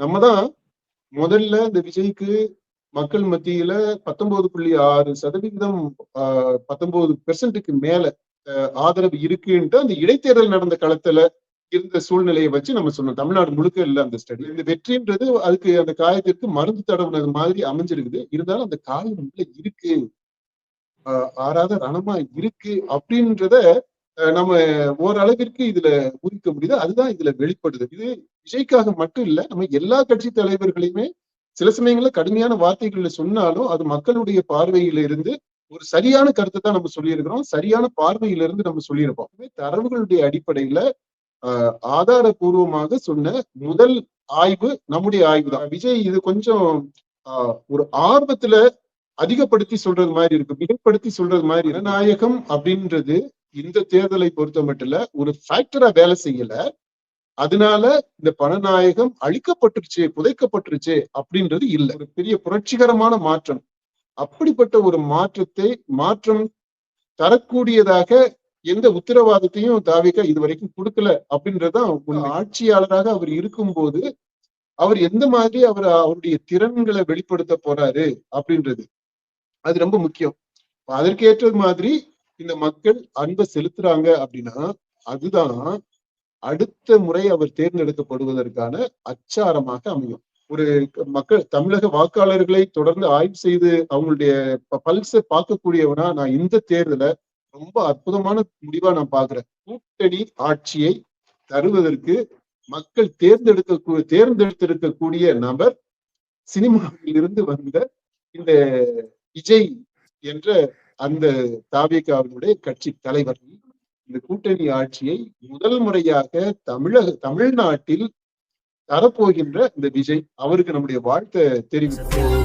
நம்ம தான் முதல்ல இந்த விஜய்க்கு மக்கள் மத்தியில 19.6% 19% மேல ஆதரவு இருக்குன்ட்டு அந்த இடைத்தேர்தல் நடந்த களத்துல இருந்த சூழ்நிலையை வச்சு நம்ம சொன்னோம். தமிழ்நாடு முழுக்க இல்ல அந்த ஸ்டடி. இந்த வெற்றின்றது அதுக்கு அந்த காயத்திற்கு மருந்து தடவுனது மாதிரி அமைஞ்சிருக்குது. இருந்தாலும் அந்த காயம் உள்ள இருக்கு, ஆறாத ரணமா இருக்கு அப்படின்றத நம்ம ஓரளவிற்கு இதுல ஊகிக்க முடியுது. அதுதான் இதுல வெளிப்படுது. இது விஜய்க்காக மட்டும் இல்ல, நம்ம எல்லா கட்சி தலைவர்களையுமே சில சமயங்கள்ல கடுமையான வார்த்தைகள்ல சொன்னாலும் அது மக்களுடைய பார்வையில இருந்து ஒரு சரியான கருத்தை தான் நம்ம சொல்லியிருக்கிறோம். சரியான பார்வையில இருந்து நம்ம சொல்லியிருப்போம். தரவுகளுடைய அடிப்படையில ஆதாரபூர்வமாக சொன்ன முதல் ஆய்வு நம்முடைய ஆய்வு தான். விஜய் இது கொஞ்சம் ஒரு ஆர்வத்துல அதிகப்படுத்தி சொல்றது மாதிரி இருக்கு, மிகப்படுத்தி சொல்றது மாதிரி. ஜனநாயகம் அப்படின்றது இந்த தேர்தலை பொறுத்த மட்டும் ஒரு ஃபேக்டரா வேலை செய்யல. அதனால இந்த பணநாயகம் அழிக்கப்பட்டுருச்சு, புதைக்கப்பட்டுருச்சு அப்படின்றது இல்லை. ஒரு பெரிய புரட்சிகரமான மாற்றம். அப்படிப்பட்ட ஒரு மாற்றம் தரக்கூடியதாக எந்த உத்தரவாதத்தையும் தாவேகா இதுவரைக்கும் கொடுக்கல அப்படின்றதுதான். ஆட்சியாளராக அவர் இருக்கும்போது அவர் எந்த மாதிரி அவருடைய திறன்களை வெளிப்படுத்த போறாரு அப்படின்றது அது ரொம்ப முக்கியம். அதற்கேற்றது மாதிரி இந்த மக்கள் அன்பை செலுத்துறாங்க அப்படின்னா அதுதான் அடுத்த முறை அவர் தேர்ந்தெடுக்கப்படுவதற்கான அச்சாரமாக அமையும். ஒரு மக்கள் தமிழக வாக்காளர்களை தொடர்ந்து ஆய்வு செய்து அவங்களுடைய பல்ஸை பார்க்கக்கூடியவனா நான் இந்த தேர்தலை ரொம்ப அற்புதமான முடிவா நான் பாக்குறேன். கூட்டணி ஆட்சியை தருவதற்கு மக்கள் தேர்ந்தெடுத்திருக்கக்கூடிய நபர் சினிமாவில் இருந்து வந்த இந்த விஜய் என்ற அந்த தாவேகாவினுடைய கட்சி தலைவர். இந்த கூட்டணி ஆட்சியை முதல் முறையாக தமிழ்நாட்டில் தரப்போகின்ற இந்த விஜய் அவருக்கு நம்முடைய வாழ்த்தை தெரிவிக்கிறோம்.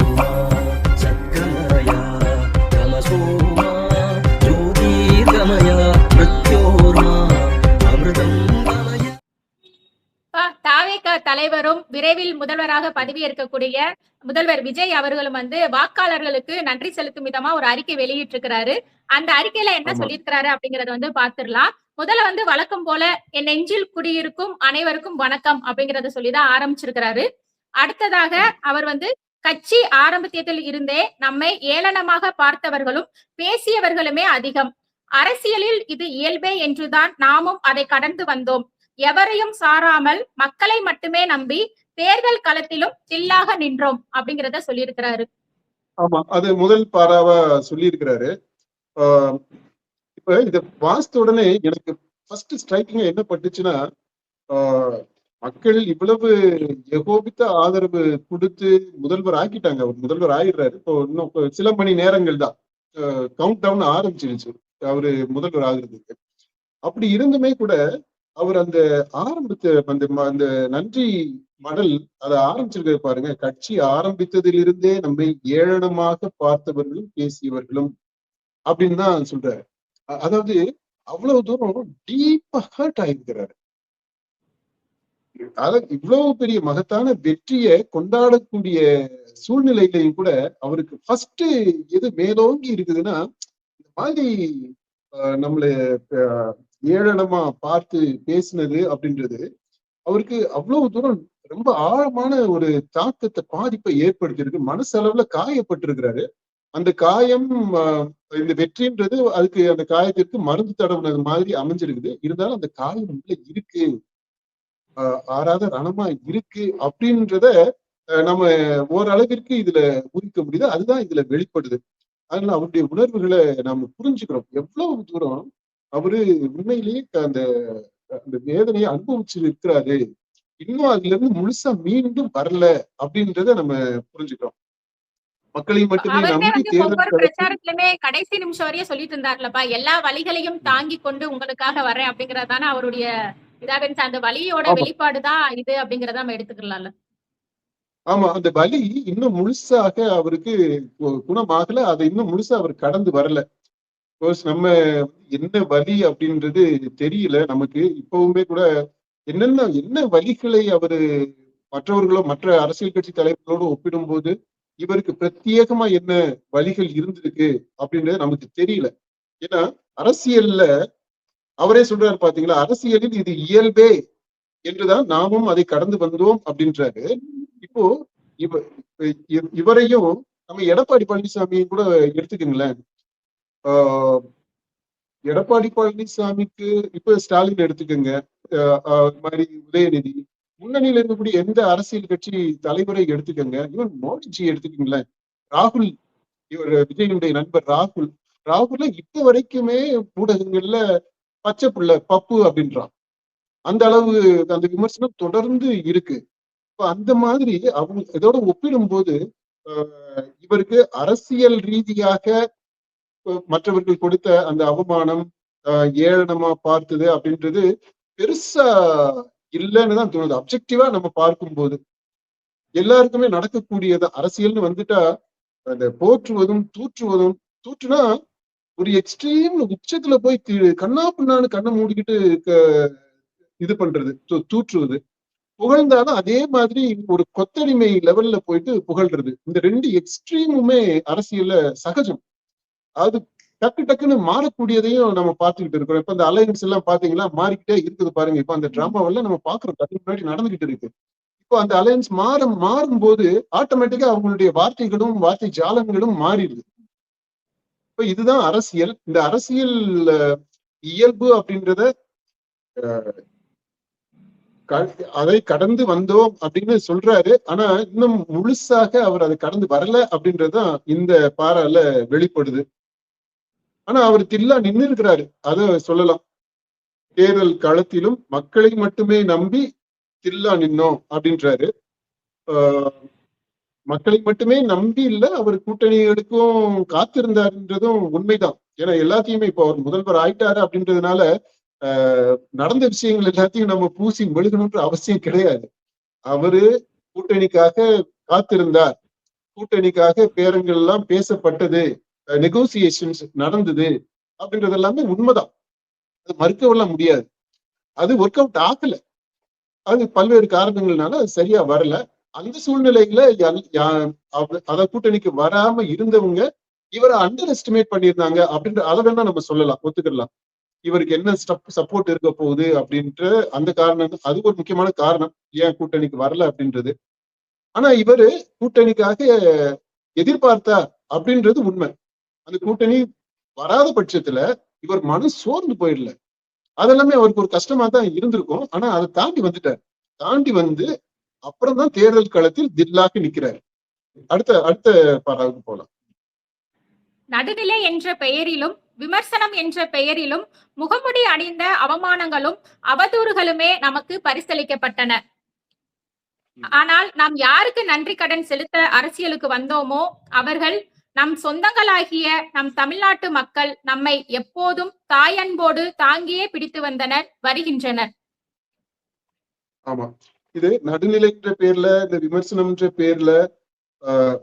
தாவேகா தலைவரும் விரைவில் முதல்வராக பதவியேற்கக்கூடிய முதல்வர் விஜய் அவர்களும் வாக்காளர்களுக்கு நன்றி செலுத்தும் விதமா ஒரு அறிக்கை வெளியிட்டிருக்கிறாரு. அந்த அறிக்கையில என்ன சொல்லியிருக்கிறாரு அப்படிங்கறத பார்த்துடலாம். முதல்ல வழக்கம் போல என் நெஞ்சில் குடியிருக்கும் அனைவருக்கும் வணக்கம் அப்படிங்கறத சொல்லிதான் ஆரம்பிச்சிருக்கிறாரு. அடுத்ததாக அவர் கட்சி ஆரம்பித்ததில் இருந்தே நம்மை ஏளனமாக பார்த்தவர்களும் பேசியவர்களுமே அதிகம். அரசியலில் இது இயல்பே என்றுதான் நாமும் அதை கடந்து வந்தோம். எவரையும் சாராமல் மக்களை மட்டுமே நம்பி தேர்தல் களத்திலும் சில்லாக நின்றோம் அப்படிங்கிறத சொல்லியிருக்கிறாரு. ஆமா, அது முதல் பாராவா சொல்லியிருக்கிறாரு. இப்ப இத வாசித்த உடனே எனக்கு ஃபர்ஸ்ட் ஸ்ட்ரைக்கிங் என்ன பட்டுச்சுன்னா, மக்கள் இவ்வளவு ஏகோபித்த ஆதரவு கொடுத்து முதல்வர் ஆக்கிட்டாங்க. அவர் முதல்வர் ஆயிடுறாரு. இப்போ இன்னும் சில மணி நேரங்கள் தான் கவுண்ட் டவுன் ஆரம்பிச்சிருச்சு அவரு முதல்வர் ஆகுறதுக்கு. அப்படி இருந்துமே கூட அவர் அந்த அந்த நன்றி மடல் அதை ஆரம்பிச்சிருக்க பாருங்க. கட்சி ஆரம்பித்ததிலிருந்தே நம்மை ஏளனமாக பார்த்தவர்களும் பேசியவர்களும் அப்படின்னு தான் சொல்றாரு. அதாவது அவ்வளவு தூரம் டீப்பா ஹர்ட் ஆயிருக்கிறாரு. அதாவது இவ்வளவு பெரிய மகத்தான வெற்றியை கொண்டாடக்கூடிய சூழ்நிலையிலையும் கூட அவருக்கு ஃபர்ஸ்ட் எது மேலோங்கி இருக்குதுன்னா, இந்த மாதிரி நம்மள ஏளனமா பார்த்து பேசினது அப்படின்றது அவருக்கு அவ்வளவு தூரம் ரொம்ப ஆழமான ஒரு தாக்கத்தை பாதிப்பை ஏற்படுத்தியிருக்கு. மனசளவுல காயப்பட்டிருக்கிறாரு. அந்த காயம் இந்த வெற்றின்றது அதுக்கு அந்த காயத்திற்கு மருந்து தடவுனது மாதிரி அமைஞ்சிருக்குது. இருந்தாலும் அந்த காயம் உள்ள இருக்கு, ஆறாத ரணமா இருக்கு அப்படின்றத நம்ம ஓரளவிற்கு இதுல ஊகிக்க முடியுது. அதுதான் இதுல வெளிப்படுது. அதனால அவருடைய உணர்வுகளை நாம புரிஞ்சுக்கிறோம். எவ்வளவு தூரம் அவரு உண்மையிலேயே அந்த அந்த வேதனையை அனுபவிச்சு இருக்கிறாரு, இன்னும் அதுல இருந்து முழுசா மீண்டும் வரல அப்படின்றத நம்ம புரிஞ்சுக்கிறோம். மக்களை மட்டுமே நம்பி பிரச்சாரத்திலுமே கடைசி நிமிஷம் வரையும் சொல்லிட்டு இருந்தாருலப்பா, எல்லா வழிகளையும் தாங்கி கொண்டு உங்களுக்காக வரேன் அப்படிங்கறதான அவருடைய இதாக இருந்துச்சு. அந்த வலியோட வெளிப்பாடுதான் இது அப்படிங்கறத நம்ம எடுத்துக்கலாம்ல. ஆமா, அந்த வலி இன்னும் முழுசாக அவருக்கு குணமாகல. அதை இன்னும் முழுசா அவர் கடந்து வரல. நம்ம என்ன வலி அப்படின்றது தெரியல நமக்கு. இப்பவுமே கூட என்ன வலிகளை அவரு மற்றவர்களோ மற்ற அரசியல் கட்சி தலைவர்களோடு ஒப்பிடும் போது இவருக்கு பிரத்யேகமா என்ன வலிகள் இருந்திருக்கு அப்படின்றது நமக்கு தெரியல. ஏன்னா அரசியல்ல அவரே சொல்றாரு பாத்தீங்களா, அரசியலில் இது இயல்பே என்றுதான் நாமும் அதை கடந்து வந்தோம் அப்படின்றாரு. இப்போ இவ இவரையும் நம்ம எடப்பாடி பழனிசாமியும் கூட எடுத்துக்கங்களேன். ஆஹ் எடப்பாடி பழனிசாமிக்கு இப்ப ஸ்டாலின் எடுத்துக்கோங்க, மாதிரி உதயநிதி, முன்னணியில இருக்கக்கூடிய எந்த அரசியல் கட்சி தலைவரை எடுத்துக்கோங்க, இவன் மோடிஜி எடுத்துக்கங்களேன், ராகுல், இவர் விஜயனுடைய நண்பர் ராகுல், ராகுல இப்ப வரைக்குமே ஊடகங்கள்ல பச்சை புள்ள பப்பு அப்படின்றான். அந்த அளவு அந்த விமர்சனம் தொடர்ந்து இருக்கு. இப்ப அந்த மாதிரி அவங்க இதோட ஒப்பிடும்போது இவருக்கு அரசியல் ரீதியாக மற்றவர்கள் கொடுத்த அந்த அவமானம், ஏளனமா பார்த்தது அப்படின்றது பெருசா இல்லைன்னு தான் தோணுது. அப்ஜெக்டிவா நம்ம பார்க்கும்போது எல்லாருக்குமே நடக்கக்கூடியது. அரசியல்னு வந்துட்டா அந்த போற்றுவதும் தூற்றுவதும், தூற்றுனா ஒரு எக்ஸ்ட்ரீம் உச்சத்துல போய் கண்ணா பின்னான்னு கண்ணை மூடிக்கிட்டு இது பண்றது, தூற்றுவது. புகழ்ந்தாலும் அதே மாதிரி ஒரு கொத்தடிமை லெவல்ல போயிட்டு புகழ்றது. இந்த ரெண்டு எக்ஸ்ட்ரீமுமே அரசியல்ல சகஜம். அது டக்கு டக்குன்னு மாறக்கூடியதையும் நம்ம பார்த்துக்கிட்டு இருக்கிறோம். இப்ப இந்த அலையன்ஸ் எல்லாம் பாத்தீங்களா மாறிக்கிட்டே இருக்குது பாருங்க. இப்ப அந்த டிராமாவெல்லாம் நம்ம பாக்குறோம், கண்ணு முன்னாடி நடந்துகிட்டு இருக்கு. இப்போ அந்த அலையன்ஸ் மாறும்போது ஆட்டோமேட்டிக்கா அவங்களுடைய வார்த்தைகளும் வார்த்தை ஜாலங்களும் மாறிடுது. இப்ப இதுதான் அரசியல். இந்த அரசியல் இயல்பு அப்படின்றத அதை கடந்து வந்தோம் அப்படின்னு சொல்றாரு. ஆனா இன்னும் முழுசாக அவர் அதை கடந்து வரல அப்படின்றதுதான் இந்த பாரால வெளிப்படுது. ஆனா அவர் தில்லா நின்று இருக்கிறாரு, அதை சொல்லலாம். தேர்தல் களத்திலும் மக்களை மட்டுமே நம்பி தில்லா நின்னோம் அப்படின்றாரு. மக்களை மட்டுமே நம்பி இல்ல, அவர் கூட்டணிகளுக்கும் காத்திருந்தாருன்றதும் உண்மைதான். ஏன்னா எல்லாத்தையுமே இப்போ அவர் முதல்வர் ஆயிட்டாரு அப்படின்றதுனால நடந்த விஷயங்கள் எல்லாத்தையும் நம்ம பூசி மெழுகணுன்ற அவசியம் கிடையாது. அவரு கூட்டணிக்காக காத்திருந்தார், கூட்டணிக்காக பேரங்கள் எல்லாம் பேசப்பட்டது, நெகோசியேஷன்ஸ் நடந்தது அப்படின்றது எல்லாமே உண்மைதான். அது மறுக்கவெல்லாம் முடியாது. அது ஒர்க் அவுட் ஆகல, அது பல்வேறு காரணங்கள்னால அது சரியா வரல. அந்த சூழ்நிலையில அத கூட்டணிக்கு வராம இருந்தவங்க இவரை அண்டர் எஸ்டிமேட் பண்ணியிருந்தாங்க அப்படின்ற அதை வேணா நம்ம சொல்லலாம், ஒத்துக்கலாம். இவருக்கு என்ன சப்போர்ட் இருக்க போகுது அப்படின்ற அந்த காரணம், அது ஒரு முக்கியமான காரணம் ஏன் கூட்டணிக்கு வரல அப்படின்றது. ஆனா இவரு கூட்டணிக்காக எதிர்பார்த்தார் அப்படின்றது உண்மை. அந்த கூட்டணி வராத பட்சத்துல இவர் மன சோர்ந்து போயிடல. அதெல்லாமே அவருக்கு ஒரு கஷ்டமா தான் இருந்திருக்கும். ஆனா அதை தாண்டி வந்துட்டார். தாண்டி வந்து அப்புறம் தான் தேர்தல் களத்தில் தில்லாக்கி நிக்கிறார். அடுத்த பாராவுக்கு போலாம். நடுநிலை என்ற பெயரிலும் விமர்சனம் என்ற பெயரிலும் முகமுடி அணிந்த அவமானங்களும் அவதூறுகளுமே நமக்கு பரிசளிக்கப்பட்டன. ஆனால் நாம் யாருக்கு நன்றி கடன் செலுத்த அரசியலுக்கு வந்தோமோ அவர்கள் நம் சொந்தங்களாகிய நம் தமிழ்நாட்டு மக்கள் நம்மை எப்போதும் தாயன்போடு தாங்கியே பிடித்து வந்தனர், வருகின்றனர். ஆமா, இது நடுநிலைன்ற பேர்ல, இந்த விமர்சனம்ன்ற பேர்ல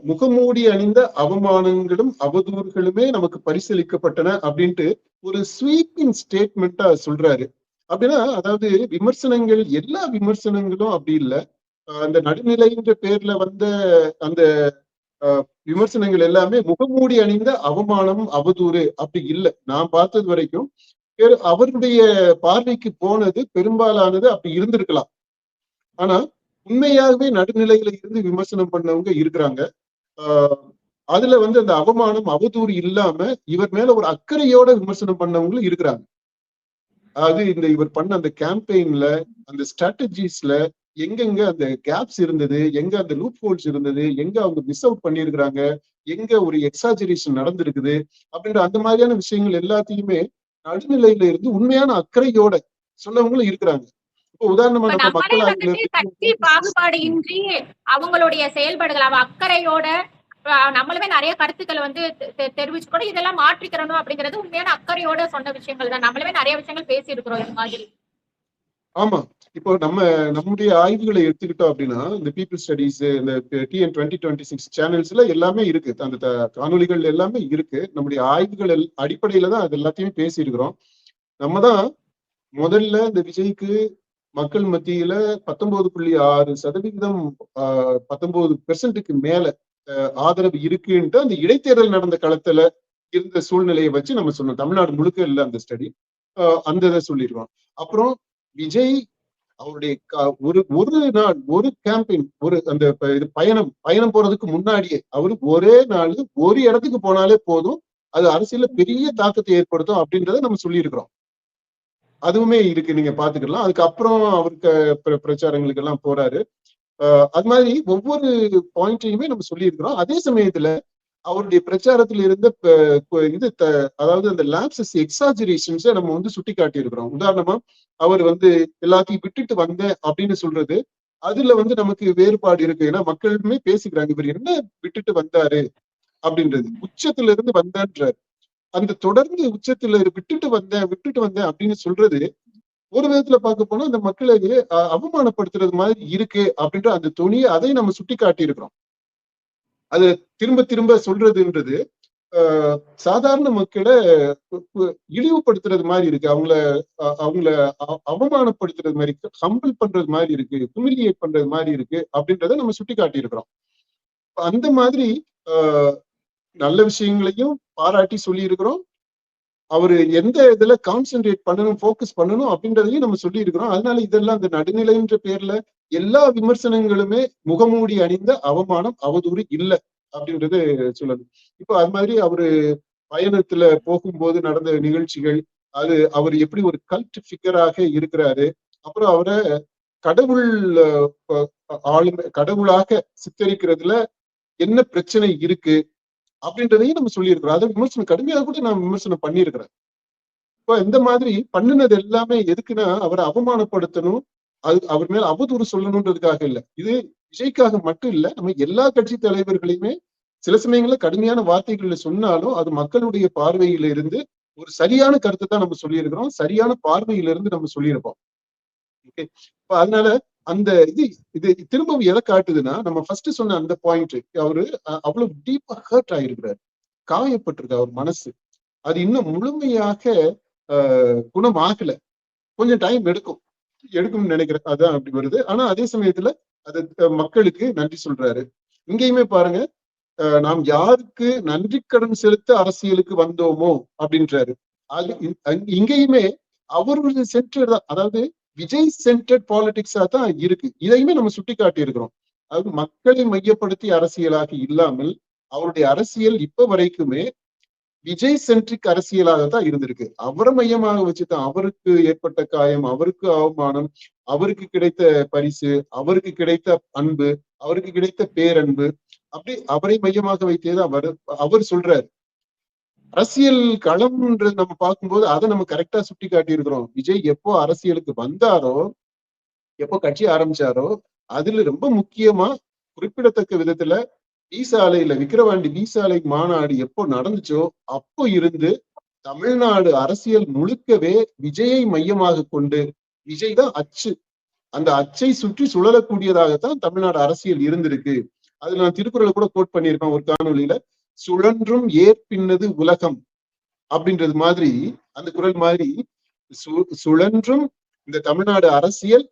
முகமூடி அணிந்த அவமானங்களும் அவதூறுகளுமே நமக்கு பரிசளிக்கப்பட்டன அப்படின்ட்டு ஒரு ஸ்வீப்பிங் ஸ்டேட்மெண்டா சொல்றாரு. அப்படின்னா அதாவது விமர்சனங்கள், எல்லா விமர்சனங்களும் அப்படி இல்லை. அந்த நடுநிலைன்ற பேர்ல வந்த அந்த விமர்சனங்கள் எல்லாமே முகமூடி அணிந்த அவமானம் அவதூறு அப்படி இல்லை. நான் பார்த்தது வரைக்கும் அவருடைய பார்வைக்கு போனது பெரும்பாலானது அப்படி இருந்திருக்கலாம். ஆனா உண்மையாகவே நடுநிலையில இருந்து விமர்சனம் பண்ணவங்க இருக்கிறாங்க. அதுல வந்து அந்த அவமானம் அவதூறு இல்லாம இவர் மேல ஒரு அக்கறையோட விமர்சனம் பண்ணவங்களும் இருக்கிறாங்க. அது இந்த இவர் பண்ண அந்த கேம்பெயின்ல, அந்த ஸ்ட்ராட்டஜிஸ்ல எங்கெங்க அந்த கேப்ஸ் இருந்தது, எங்க அந்த லூப் ஹோல்ஸ் இருந்தது, எங்க அவங்க மிஸ் அவுட் பண்ணியிருக்கிறாங்க, எங்க ஒரு எக்ஸாஜரேஷன் நடந்திருக்குது அப்படின்ற அந்த மாதிரியான விஷயங்கள் எல்லாத்தையுமே நடுநிலையில இருந்து உண்மையான அக்கறையோட சொன்னவங்களும் இருக்கிறாங்க. இப்போ உதாரணமா நம்ம மக்கள் கட்சி பாகுபாடு இன்றி அவங்களுடைய செயல்பாடுகள் அவ அக்கறையோட நம்மளுமே நிறைய கருத்துக்களை வந்து தெரிவிச்சு கூட இதெல்லாம் மாற்றிக்கிறணும் அப்படிங்கிறது உண்மையான அக்கறையோட சொன்ன விஷயங்கள் தான். நம்மளுமே நிறைய விஷயங்கள் பேசி இருக்கிறோம் இந்த மாதிரி. ஆமா, இப்போ நம்முடைய ஆய்வுகளை எடுத்துக்கிட்டோம் அப்படின்னா இந்த பீப்புள் ஸ்டடிஸ், இந்த TN 2026 சேனல்ஸ்ல எல்லாமே இருக்கு, அந்த காணொலிகள் எல்லாமே இருக்கு. நம்முடைய ஆய்வுகள் அடிப்படையில தான் அது எல்லாத்தையுமே பேசி இருக்கிறோம். நம்ம தான் முதல்ல இந்த விஜய்க்கு மக்கள் மத்தியில 19.6% 19% மேல ஆதரவு இருக்குன்ட்டு அந்த இடைத்தேர்தல் நடந்த களத்துல இருந்த சூழ்நிலையை வச்சு நம்ம சொன்னோம். தமிழ்நாடு முழுக்க இல்லை அந்த ஸ்டடி, அந்த இதை சொல்லிடுவோம். அப்புறம் விஜய் அவருடைய ஒரு நாள் ஒரு கேம்பெயின் அந்த இது பயணம் போறதுக்கு முன்னாடியே அவருக்கு ஒரே நாள் ஒரு இடத்துக்கு போனாலே போதும், அது அரசியல்ல பெரிய தாக்கத்தை ஏற்படுத்தும் அப்படின்றத நம்ம சொல்லியிருக்கிறோம். அதுவுமே இருக்கு, நீங்க பாத்துக்கலாம். அதுக்கப்புறம் அவருக்கு பிரச்சாரங்களுக்கு எல்லாம் போறாரு. அது மாதிரி ஒவ்வொரு பாயிண்டையுமே நம்ம சொல்லியிருக்கிறோம். அதே சமயத்துல அவருடைய பிரச்சாரத்தில் இருந்த இது அதாவது அந்த லாப்சஸ் எக்ஸாஜரேஷன்ஸை நம்ம சுட்டி காட்டி இருக்கிறோம். உதாரணமா அவர் எல்லாத்தையும் விட்டுட்டு வந்தேன் அப்படின்னு சொல்றது, அதுல நமக்கு வேறுபாடு இருக்கு. ஏன்னா மக்களுமே பேசிக்கிறாங்க, இவர் என்ன விட்டுட்டு வந்தாரு அப்படின்றது. உச்சத்துல இருந்து வந்தான்றாரு. அந்த தொடர்ந்து உச்சத்துல விட்டுட்டு வந்தேன் அப்படின்னு சொல்றது ஒரு விதத்துல பார்க்க போனா அந்த மக்களை அவமானப்படுத்துறது மாதிரி இருக்கு அப்படின்ற அந்த துணியை அதை நம்ம சுட்டி காட்டி இருக்கிறோம். அது திரும்ப திரும்ப சொல்றதுன்றது சாதாரண மக்களை இழிவுபடுத்துறது மாதிரி இருக்கு, அவங்கள அவமானப்படுத்துறது மாதிரி, ஹம்பிள் பண்றது மாதிரி இருக்கு, ஹியூமிலியேட் பண்றது மாதிரி இருக்கு அப்படின்றத நம்ம சுட்டி காட்டி இருக்கிறோம். அந்த மாதிரி நல்ல விஷயங்களையும் பாராட்டி சொல்லி இருக்கிறோம். அவரு எந்த இதுல கான்சென்ட்ரேட் பண்ணணும், போக்கஸ் பண்ணணும் அப்படின்றதையும் நம்ம சொல்லி இருக்கிறோம். அதனால இதெல்லாம் அந்த நடுநிலைன்ற பேர்ல எல்லா விமர்சனங்களுமே முகமூடி அணிந்த அவமானம், அவதூறு இல்லை அப்படின்றது சொல்லணும். இப்போ அது மாதிரி அவரு பயணத்துல போகும்போது நடந்த நிகழ்ச்சிகள், அவர் எப்படி ஒரு கல்ட் ஃபிகராக இருக்கிறாரு, அப்புறம் அவரை கடவுள் கடவுளாக சித்தரிக்கிறதுல என்ன பிரச்சனை இருக்கு அப்படின்றதையும் நம்ம சொல்லியிருக்கிறோம். அதை விமர்சனம் கடுமையாக கூட நான் விமர்சனம் பண்ணியிருக்கிறேன். இப்போ இந்த மாதிரி பண்ணினது எல்லாமே எதுக்குன்னா அவரை அவமானப்படுத்தணும், அவர் மேல அவதூறு சொல்லணுன்றதுக்காக இல்லை. இது விஜய்க்காக மட்டும் இல்ல, நம்ம எல்லா கட்சி தலைவர்களையுமே சில சமயங்கள்ல கடுமையான வார்த்தைகள்ல சொன்னாலும் அது மக்களுடைய பார்வையில இருந்து ஒரு சரியான கருத்தை தான் நம்ம சொல்லியிருக்கிறோம், சரியான பார்வையில இருந்து நம்ம சொல்லியிருப்போம். ஓகே, இப்ப அதனால அந்த இது திரும்பவும் எதை காட்டுதுன்னா, நம்ம ஃபர்ஸ்ட் சொன்ன அந்த பாயிண்ட், அவரு அவ்வளவு டீப்பா ஹர்ட் ஆயிருக்கிறாரு, காயப்பட்டிருக்கு அவர் மனசு. அது இன்னும் முழுமையாக குணம் ஆகல, கொஞ்சம் டைம் எடுக்கும்னு நினைக்கிறேன். அதான் அப்படி வருது. ஆனா அதே சமயத்துல அது மக்களுக்கு நன்றி சொல்றாரு. இங்கேயுமே பாருங்க, நாம் யாருக்கு நன்றி கடன் செலுத்த அரசியலுக்கு வந்தோமோ அப்படின்றாரு. அது இங்கேயுமே அவர்களுடைய சென்டர் தான், அதாவது விஜய் சென்டர்ட் பாலிடிக்ஸா தான் இருக்கு. இதையுமே நம்ம சுட்டி காட்டி இருக்கிறோம். அதாவது மக்களை மையப்படுத்தி அரசியலாக இல்லாமல் அவருடைய அரசியல் இப்ப வரைக்குமே விஜய் சென்ட்ரிக் அரசியலாகத்தான் இருந்திருக்கு. அவரை மையமாக வச்சுதான் அவருக்கு ஏற்பட்ட காயம், அவருக்கு அவமானம், அவருக்கு கிடைத்த பரிசு, அவருக்கு கிடைத்த அன்பு, அவருக்கு கிடைத்த பேரன்பு, அப்படி அவரை மையமாக வைத்தேதான் அவர் சொல்றாரு. அரசியல் களம்ன்றது நம்ம பார்க்கும்போது அதை நம்ம கரெக்டா சுட்டி காட்டி இருக்கிறோம். விஜய் எப்போ அரசியலுக்கு வந்தாரோ, எப்போ கட்சி ஆரம்பிச்சாரோ, அதுல ரொம்ப முக்கியமா குறிப்பிடத்தக்க விதத்துல விக்கிரவாண்டி பீசாலை மாநாடு எப்போ நடந்துச்சோ அப்போ இருந்து தமிழ்நாடு அரசியல் முழுக்கவே விஜயை மையமாக கொண்டு, விஜய் தான் அச்சு, அந்த அச்சை சுற்றி சுழலக்கூடியதாகத்தான் தமிழ்நாடு அரசியல் இருந்திருக்கு. அதுல நான் திருக்குறளை கூட கோட் பண்ணியிருப்பேன் ஒரு காணொலியில, சுழன்றும் ஏற்பின்னது உலகம் அப்படின்றது மாதிரி, அந்த குரல் மாதிரி சுழன்றும் இந்த தமிழ்நாடு அரசியல்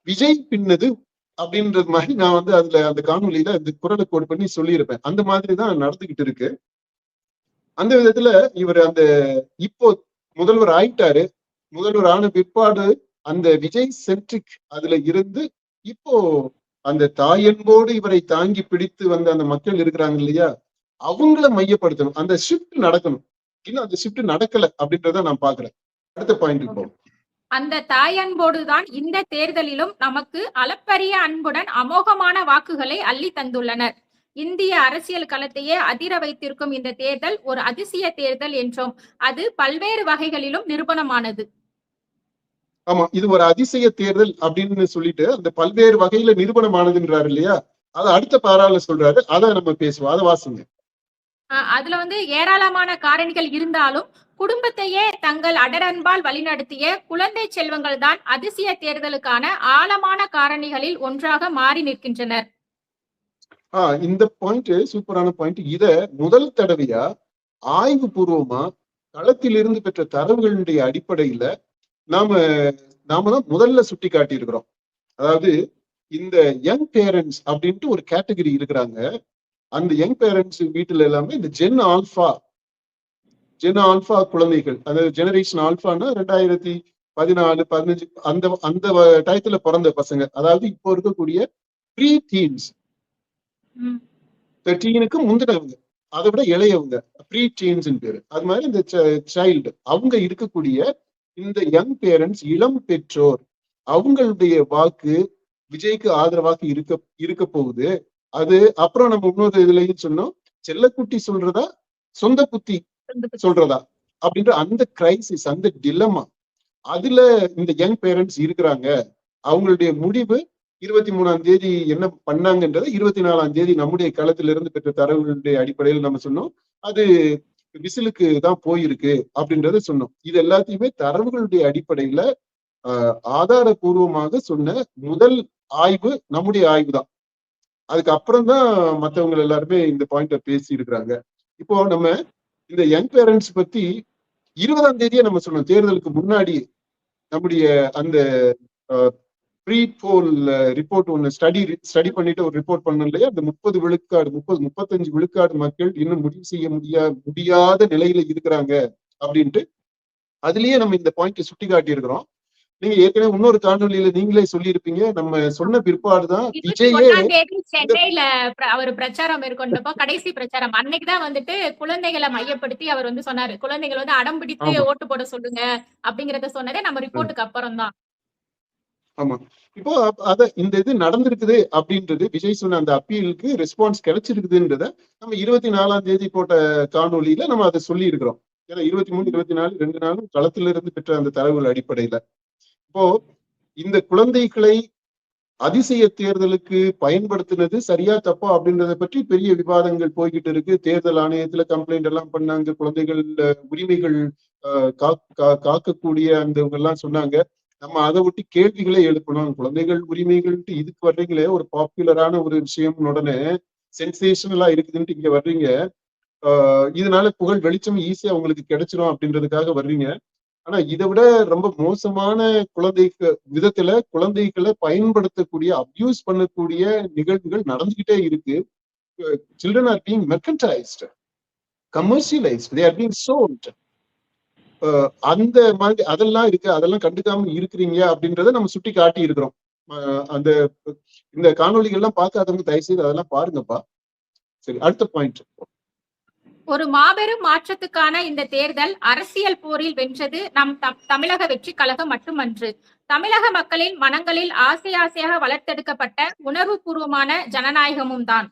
விஜய் பின்னது அப்படின்றது மாதிரி நான் அதுல அந்த காணொலியில இந்த குரலை கோட் பண்ணி சொல்லியிருப்பேன். அந்த மாதிரிதான் நடந்துகிட்டு இருக்கு. அந்த விதத்துல இவர் இப்போ முதல்வர் ஆயிட்டாரு. முதல்வர் ஆன பிற்பாடு அந்த விஜய் சென்ட்ரிக் அதுல இருந்து இப்போ அந்த தாயன்போடு இவரை தாங்கி பிடித்து வந்த அந்த மக்கள் இருக்கிறாங்க இல்லையா, அவங்கள மையப்படுத்தணும், அந்த ஷிஃப்ட் நடக்கணும். இன்னும் அந்த ஷிஃப்ட் நடக்கல அப்படின்றத நான் பாக்குறேன். அடுத்த பாயிண்ட் போகும். அந்த தாயன்போடுதான் இந்த தேர்தலிலும் நமக்கு அளப்பரிய அன்புடன் அமோகமான வாக்குகளை அள்ளி தந்துள்ளனர். இந்திய அரசியல் களத்தையே அதிர வைத்திருக்கும் இந்த தேர்தல் ஒரு அதிசய தேர்தல் என்றும் அது பல்வேறு வகைகளிலும் நிரூபணமானது. ஆமா, இது ஒரு அதிசய தேர்தல் அப்படின்னு சொல்லிட்டு அந்த பல்வேறு வகையில நிரூபணமானதுன்றாரு இல்லையா, அதை அடுத்த பாராள சொல்றாரு. அதை நம்ம பேசுவோம், அதை வாசிங்க. அதுல ஏராளமான காரணிகள் இருந்தாலும் குடும்பத்தையே தங்கள் அடரன்பால் வழிநடத்திய குழந்தை செல்வங்கள் தான் அதிசய தேர்தலுக்கான ஆழமான காரணிகளில் ஒன்றாக மாறி நிற்கின்றனர். இந்த பாயிண்ட் சூப்பரான பாயிண்ட். இத முதல் தடவையா ஆய்வு பூர்வமா களத்திலிருந்து பெற்ற தரவுகளுடைய அடிப்படையில நாம தான் முதல்ல சுட்டி காட்டி இருக்கிறோம். அதாவது இந்த யங் பேரண்ட்ஸ் அப்படின்ட்டு ஒரு கேட்டகரி இருக்கிறாங்க. அந்த யங் பேரண்ட்ஸ் வீட்டுல எல்லாமே இந்த ஜென் ஆல்பா குழந்தைகள், அதாவது ஜெனரேஷன் ஆல்பான்னா 14, 15 அந்த அந்த டயத்துல பிறந்த பசங்க, அதாவது இப்போ இருக்கக்கூடிய ப்ரீ டீன்ஸ், 13க்கு முந்தினவங்க, அதை விட இளையவங்க, ப்ரீ டீன்ஸ் பேரு. அது மாதிரி இந்த சைல்டு அவங்க இருக்கக்கூடிய இந்த யங் பேரண்ட்ஸ், இளம் பெற்றோர், அவங்களுடைய வாக்கு விஜய்க்கு ஆதரவாக இருக்க போகுது. அது அப்புறம் நம்ம இன்னொரு இதுலயும் சொன்னோம், செல்லக்குட்டி சொல்றதா சொந்த புத்தி சொல்றதா அப்படின்ற அந்த கிரைசிஸ், அந்த டிலமா, அதுல இந்த யங் பேரண்ட்ஸ் இருக்கிறாங்க. அவங்களுடைய முடிவு 23ஆம் தேதி என்ன பண்ணாங்கன்றத 24ஆம் தேதி நம்முடைய களத்திலிருந்து பெற்ற தரவுகளுடைய அடிப்படையில் நம்ம சொன்னோம். அது விசிலுக்கு தான் போயிருக்கு அப்படின்றத சொன்னோம். இது எல்லாத்தையுமே தரவுகளுடைய அடிப்படையில ஆதாரபூர்வமாக சொன்ன முதல் ஆய்வு நம்முடைய ஆய்வு தான். அதுக்கப்புறம் தான் மற்றவங்க எல்லாருமே இந்த பாயிண்ட பேசி இருக்கிறாங்க. இப்போ நம்ம இந்த யங் பேரண்ட்ஸ் பத்தி 20ஆம் தேதியே நம்ம சொன்னோம். தேர்தலுக்கு முன்னாடி நம்முடைய அந்த ப்ரீ போல் ரிப்போர்ட் ஒண்ணு ஸ்டடி பண்ணிட்டு ஒரு ரிப்போர்ட் பண்ணோம் இல்லையா, அந்த 30 விழுக்காடு 35 விழுக்காடு மக்கள் இன்னும் முடிவு செய்ய முடியாத நிலையில இருக்கிறாங்க அப்படின்ட்டு. அதுலயே நம்ம இந்த பாயிண்ட் சுட்டி காட்டி இருக்கிறோம். நீங்க ஏற்கனவே இன்னொரு காணொலியில நீங்களே சொல்லியிருப்பீங்க, நம்ம சொன்ன பிற்பாடுதான் விஜயே சென்னையில அவர் பிரச்சாரம் மேற்கொண்டப்போ கடைசி பிரச்சாரம் அன்னைக்குதான் வந்துட்டு குழந்தைகளை மையப்படுத்தி அவர் வந்து சொன்னாரு, குழந்தைகள் வந்து அடம் பிடித்து ஓட்டு போட சொல்லுங்க அப்படிங்கறத சொன்னதே நம்ம ரிப்போர்ட்டுக்கு அப்புறம் தான். ஆமா, இப்போ அத இந்த இது நடந்திருக்குது அப்படின்றது, விஜய் சொன்ன அந்த அப்பீலுக்கு ரெஸ்பான்ஸ் கிடைச்சிருக்குதுன்றத நம்ம 24ஆம் தேதி போட்ட காணொலியில நம்ம அதை சொல்லி இருக்கிறோம். ஏன்னா 23, 24 2 நாளும் களத்திலிருந்து பெற்ற அந்த தரவுகள் அடிப்படையில. இப்போ இந்த குழந்தைகளை அதிசய தேர்தலுக்கு பயன்படுத்தினது சரியா தப்பா அப்படின்றத பற்றி பெரிய விவாதங்கள் போய்கிட்டு இருக்கு. தேர்தல் ஆணையத்துல கம்ப்ளைண்ட் எல்லாம் பண்ணாங்க, குழந்தைகள் உரிமைகள் காக்கக்கூடிய அந்த எல்லாம் சொன்னாங்க. நம்ம அதை விட்டு கேள்விகளே எழுப்பணும். குழந்தைகள் உரிமைகள்ட்டு இதுக்கு வர்றீங்களே, ஒரு பாப்புலரான ஒரு விஷயம் உடனே சென்சேஷனலா இருக்குதுன்ட்டு இங்க வர்றீங்க. இதனால புகழ் வெளிச்சம் ஈஸியா உங்களுக்கு கிடைச்சிரும் அப்படின்றதுக்காக வர்றீங்க. ஆனா இதை விட ரொம்ப மோசமான விதத்துல குழந்தைகளை பயன்படுத்தக்கூடிய, அபியூஸ் பண்ணக்கூடிய நிகழ்வுகள் நடந்துகிட்டே இருக்கு. Children are being merchandised, commercialised, they are being sold. அந்த மாதிரி அதெல்லாம் இருக்கு. அதெல்லாம் கண்டுக்காம இருக்கிறீங்க அப்படின்றத நம்ம சுட்டி காட்டி இருக்கிறோம். அந்த இந்த காணொலிகள்லாம் பார்க்காதவங்க தயவு செய்து அதெல்லாம் பாருங்கப்பா. சரி, அடுத்த பாயிண்ட். ஒரு மாபெரும் மாற்றத்துக்கான இந்த தேர்தல் அரசியல் போரில் வென்றது நம் தமிழக வெற்றி கழகம் மட்டுமன்று, தமிழக மக்களின் மனங்களில் ஆசை ஆசையாக வளர்த்தெடுக்கப்பட்ட உணர்வு பூர்வமான ஜனநாயகமும் தான்.